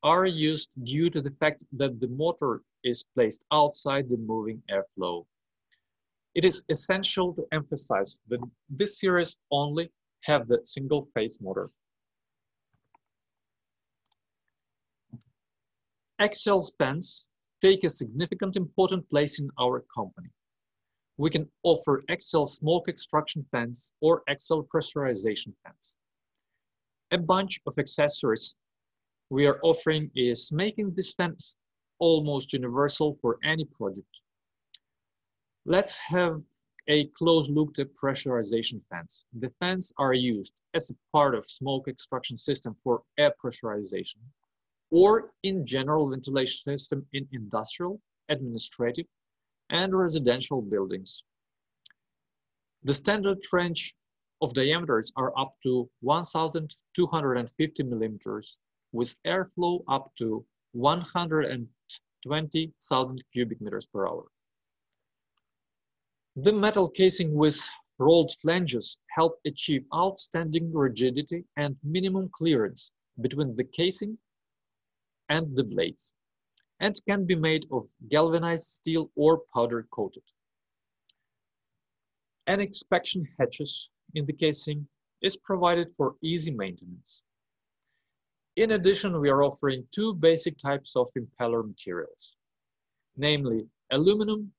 are used due to the fact that the motor is placed outside the moving airflow. It is essential to emphasize that this series only have the single-phase motor. Axial fans take a significant important place in our company. We can offer axial smoke extraction fans or axial pressurization fans. A bunch of accessories we are offering is making these fans almost universal for any project. Let's have a close look at pressurization fans. The fans are used as a part of smoke extraction system for air pressurization or in general ventilation system in industrial, administrative, and residential buildings. The standard range of diameters are up to 1,250 millimeters with airflow up to 120,000 cubic meters per hour. The metal casing with rolled flanges help achieve outstanding rigidity and minimum clearance between the casing and the blades, and can be made of galvanized steel or powder coated. An inspection hatches in the casing is provided for easy maintenance. In addition, we are offering 2 basic types of impeller materials, namely aluminum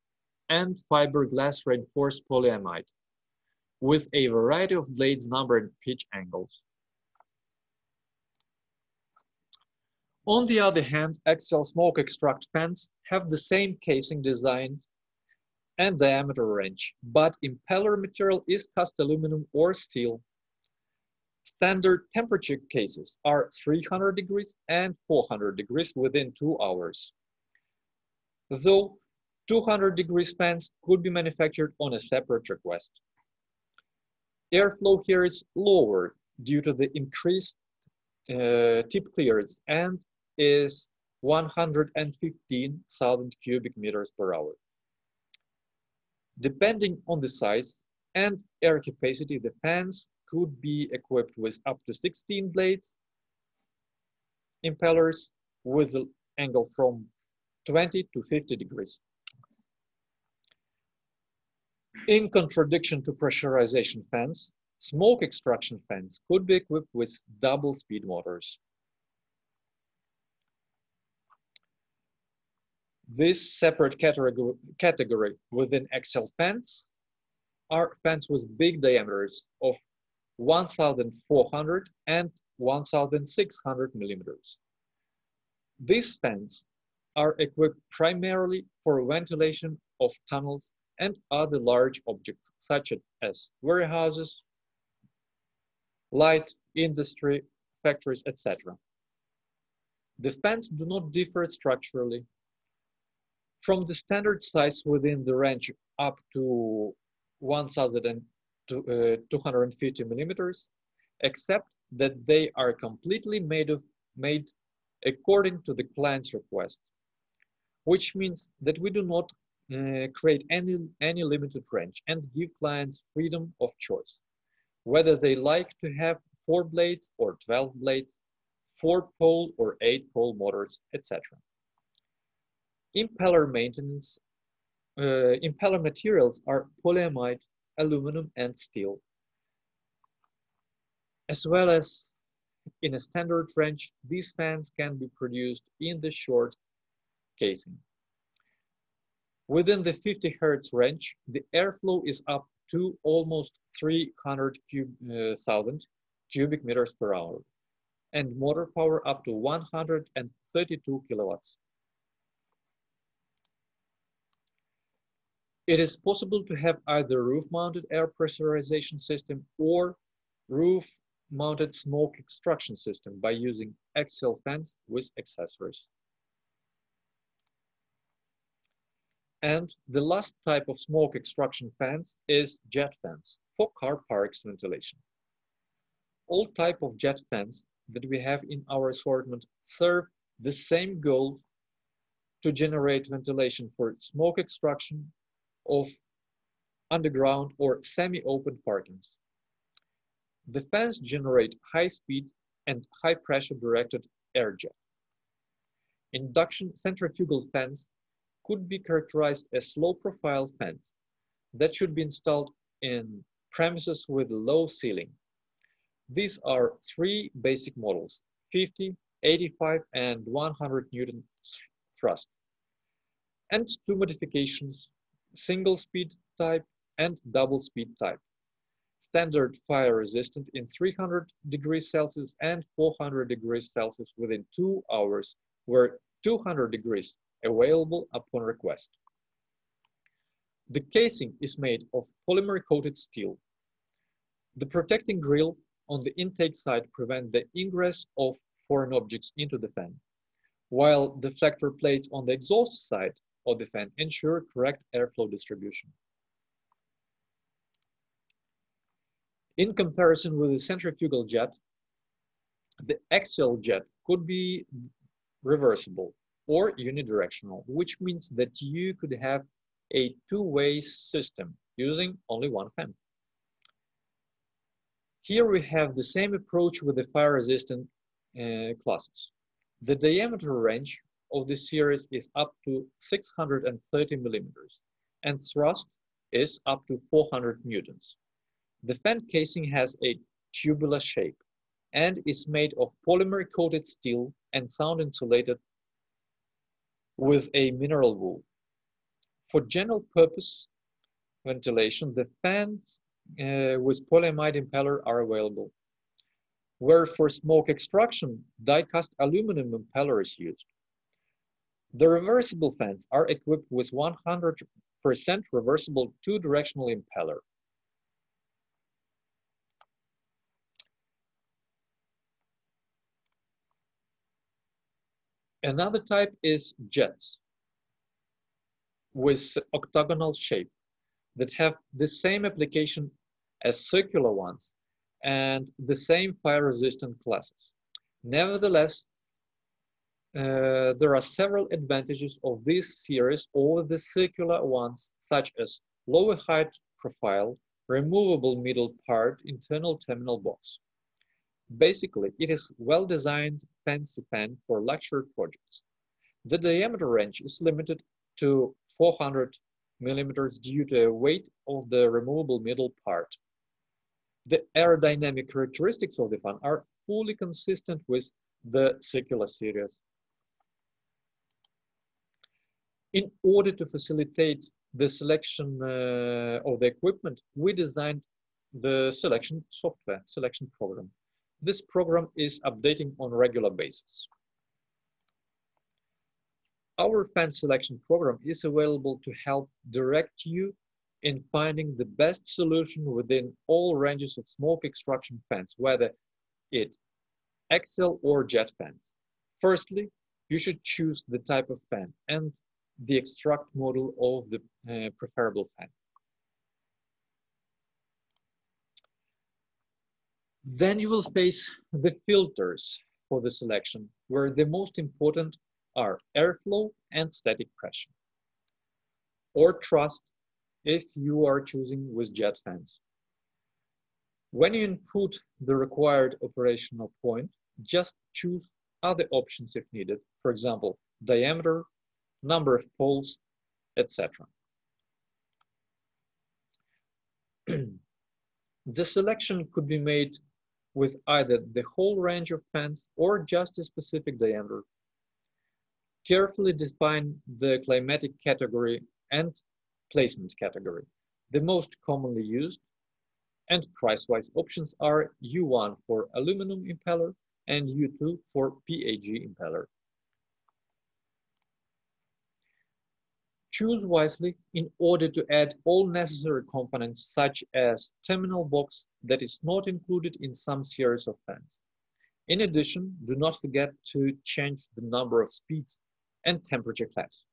and fiberglass reinforced polyamide, with a variety of blades number and pitch angles. On the other hand, axial smoke extract fans have the same casing design and diameter range, but impeller material is cast aluminum or steel. Standard temperature cases are 300 degrees and 400 degrees within 2 hours. Though 200 degrees fans could be manufactured on a separate request. Airflow here is lower due to the increased tip clearance and is 115,000 cubic meters per hour. Depending on the size and air capacity, the fans could be equipped with up to 16 blades, impellers with the angle from 20 to 50 degrees. In contradiction to pressurization fans, smoke extraction fans could be equipped with double speed motors. This separate category within axial fans are fans with big diameters of 1,400 and 1,600 millimeters. These fans are equipped primarily for ventilation of tunnels and other large objects such as warehouses, light, industry, factories, etc. The fans do not differ structurally from the standard size within the range up to 1,250 millimeters, except that they are completely made according to the client's request, which means that we do not create any limited range and give clients freedom of choice, whether they like to have 4 blades or 12 blades, 4-pole or 8-pole motors, etc. Impeller maintenance, impeller materials are polyamide, aluminum, and steel, as well as in a standard range. These fans can be produced in the short casing. Within the 50 Hz range, the airflow is up to almost 300,000 cubic meters per hour, and motor power up to 132 kilowatts. It is possible to have either roof-mounted air pressurization system or roof-mounted smoke extraction system by using axial fans with accessories. And the last type of smoke extraction fans is jet fans for car parks ventilation. All type of jet fans that we have in our assortment serve the same goal to generate ventilation for smoke extraction of underground or semi-open parkings. The fans generate high speed and high pressure directed air jet. Induction centrifugal fans could be characterized as low profile fans that should be installed in premises with low ceiling. These are 3 basic models: 50, 85, and 100 Newton thrust, and 2 modifications: single speed type and double speed type. Standard fire resistant in 300 degrees Celsius and 400 degrees Celsius within 2 hours, where 200 degrees available upon request. The casing is made of polymer coated steel. The protecting grill on the intake side prevents the ingress of foreign objects into the fan, while deflector plates on the exhaust side of the fan ensure correct airflow distribution. In comparison with the centrifugal jet, the axial jet could be reversible or unidirectional, which means that you could have a 2-way system using only 1 fan. Here we have the same approach with the fire-resistant classes. The diameter range of the series is up to 630 millimeters, and thrust is up to 400 newtons. The fan casing has a tubular shape and is made of polymer-coated steel and sound insulated with a mineral wool. For general purpose ventilation, the fans with polyamide impeller are available, where for smoke extraction, die-cast aluminum impeller is used. The reversible fans are equipped with 100% reversible 2-directional impeller. Another type is jets with octagonal shape that have the same application as circular ones and the same fire-resistant classes. Nevertheless, there are several advantages of this series over the circular ones, such as lower height profile, removable middle part, internal terminal box. Basically, it is well-designed fancy fan for luxury projects. The diameter range is limited to 400 millimeters due to the weight of the removable middle part. The aerodynamic characteristics of the fan are fully consistent with the circular series. In order to facilitate the selection of the equipment, we designed the selection software, selection program. This program is updating on a regular basis. Our fan selection program is available to help direct you in finding the best solution within all ranges of smoke extraction fans, whether it axial or jet fans. Firstly, you should choose the type of fan and the extract model of the preferable fan. Then you will face the filters for the selection, where the most important are airflow and static pressure, or thrust if you are choosing with jet fans. When you input the required operational point, just choose other options if needed, for example, diameter, number of poles, etc. The selection could be made with either the whole range of fans or just a specific diameter. Carefully define the climatic category and placement category. The most commonly used and price-wise options are U1 for aluminum impeller and U2 for PAG impeller. Choose wisely in order to add all necessary components such as terminal box that is not included in some series of fans. In addition, do not forget to change the number of speeds and temperature class.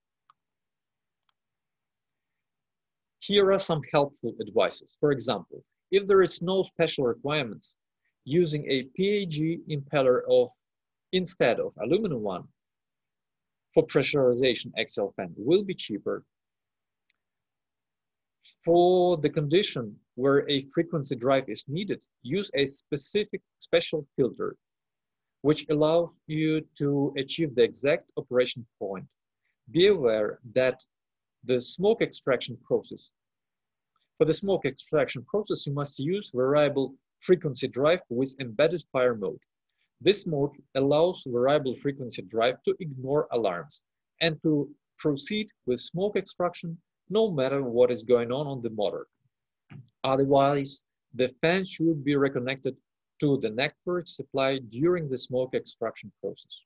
Here are some helpful advices. For example, if there is no special requirements, using a PAG impeller instead of aluminum one for pressurization axial fan will be cheaper. For the condition where a frequency drive is needed, use a specific special filter which allows you to achieve the exact operation point. Be aware that the smoke extraction process, for the smoke extraction process, you must use variable frequency drive with embedded fire mode. This mode allows variable frequency drive to ignore alarms and to proceed with smoke extraction no matter what is going on the motor. Otherwise, the fan should be reconnected to the network supply during the smoke extraction process.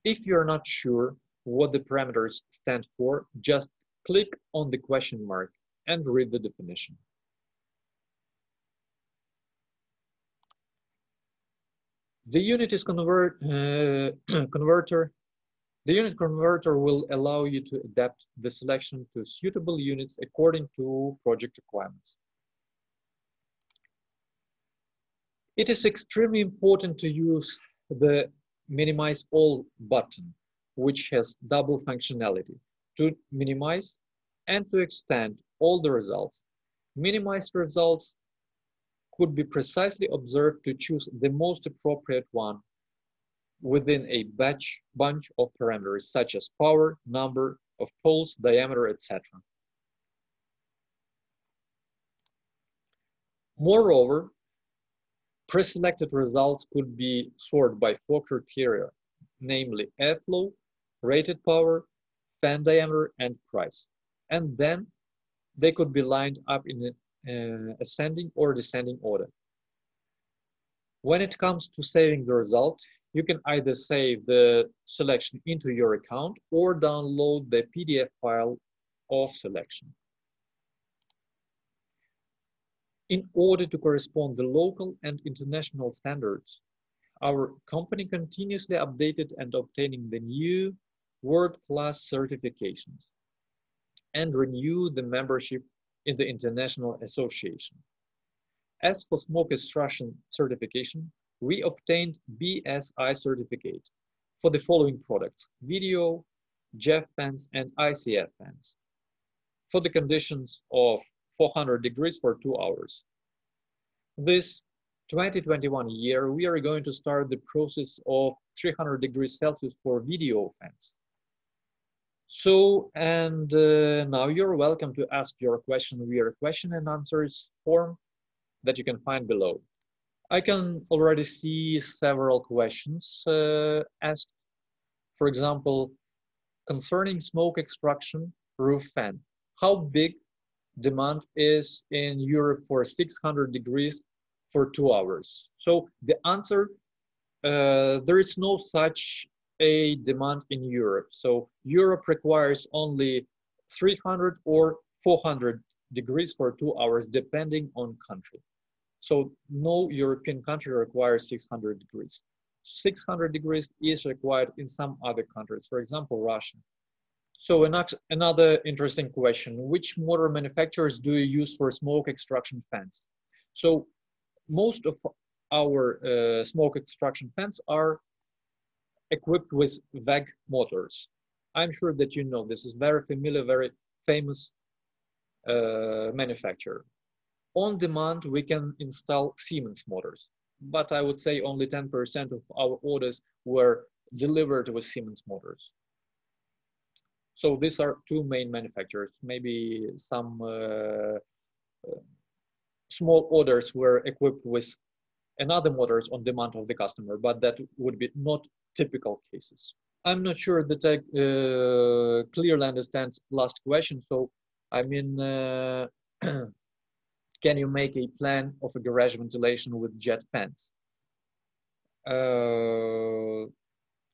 If you're not sure what the parameters stand for, just click on the question mark and read the definition. The unit converter will allow you to adapt the selection to suitable units according to project requirements. It is extremely important to use the minimize all button, which has double functionality, to minimize and to extend all the results. Minimized results could be precisely observed to choose the most appropriate one within a bunch of parameters such as power, number of poles, diameter, etc. Moreover, pre-selected results could be sorted by 4 criteria, namely airflow, rated power, fan diameter, and price. And then they could be lined up in ascending or descending order. When it comes to saving the result, you can either save the selection into your account or download the PDF file of selection. In order to correspond the local and international standards, our company continuously updated and obtaining the new world-class certifications and renew the membership in the International Association. As for smoke extraction certification, we obtained BSI certificate for the following products: video, JEF fans, and ICF fans, for the conditions of 400 degrees for 2 hours. This 2021 year, we are going to start the process of 300 degrees Celsius for video fans. So, and now you're welcome to ask your question via question and answers form that you can find below. I can already see several questions asked. For example, concerning smoke extraction roof fan, how big demand is in Europe for 600 degrees for 2 hours? So the answer, there is no such a demand in Europe. So Europe requires only 300 or 400 degrees for 2 hours, depending on country. So no European country requires 600 degrees. 600 degrees is required in some other countries, for example, Russia. So another interesting question, which motor manufacturers do you use for smoke extraction fans? So most of our smoke extraction fans are equipped with WEG motors. I'm sure that you know this is very familiar, very famous manufacturer. On demand, we can install Siemens motors, but I would say only 10% of our orders were delivered with Siemens motors. So these are two main manufacturers. Maybe some small orders were equipped with another motors on demand of the customer, but that would be not typical cases. I'm not sure that I clearly understand last question. So, I mean, can you make a plan of a garage ventilation with jet fans?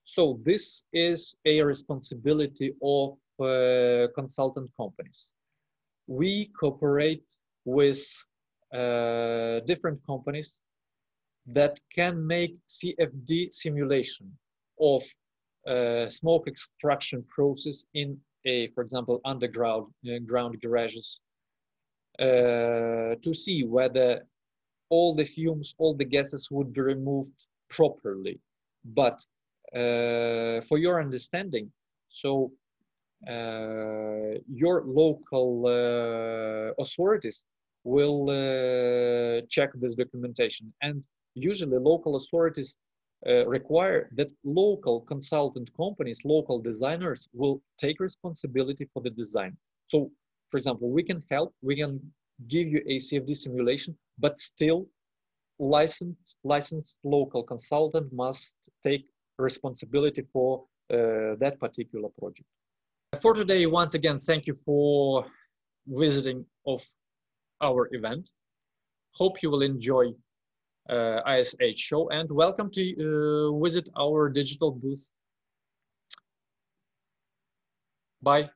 So this is a responsibility of consultant companies. We cooperate with different companies that can make CFD simulation of smoke extraction process in a, for example, underground ground garages to see whether all the fumes, all the gases would be removed properly. But for your understanding, so your local authorities will check this documentation, and usually local authorities require that local consultant companies, local designers will take responsibility for the design. So, for example, we can help, we can give you a CFD simulation, but still licensed local consultant must take responsibility for that particular project. For today, once again, thank you for visiting of our event. Hope you will enjoy ISH show, and welcome to visit our digital booth. Bye.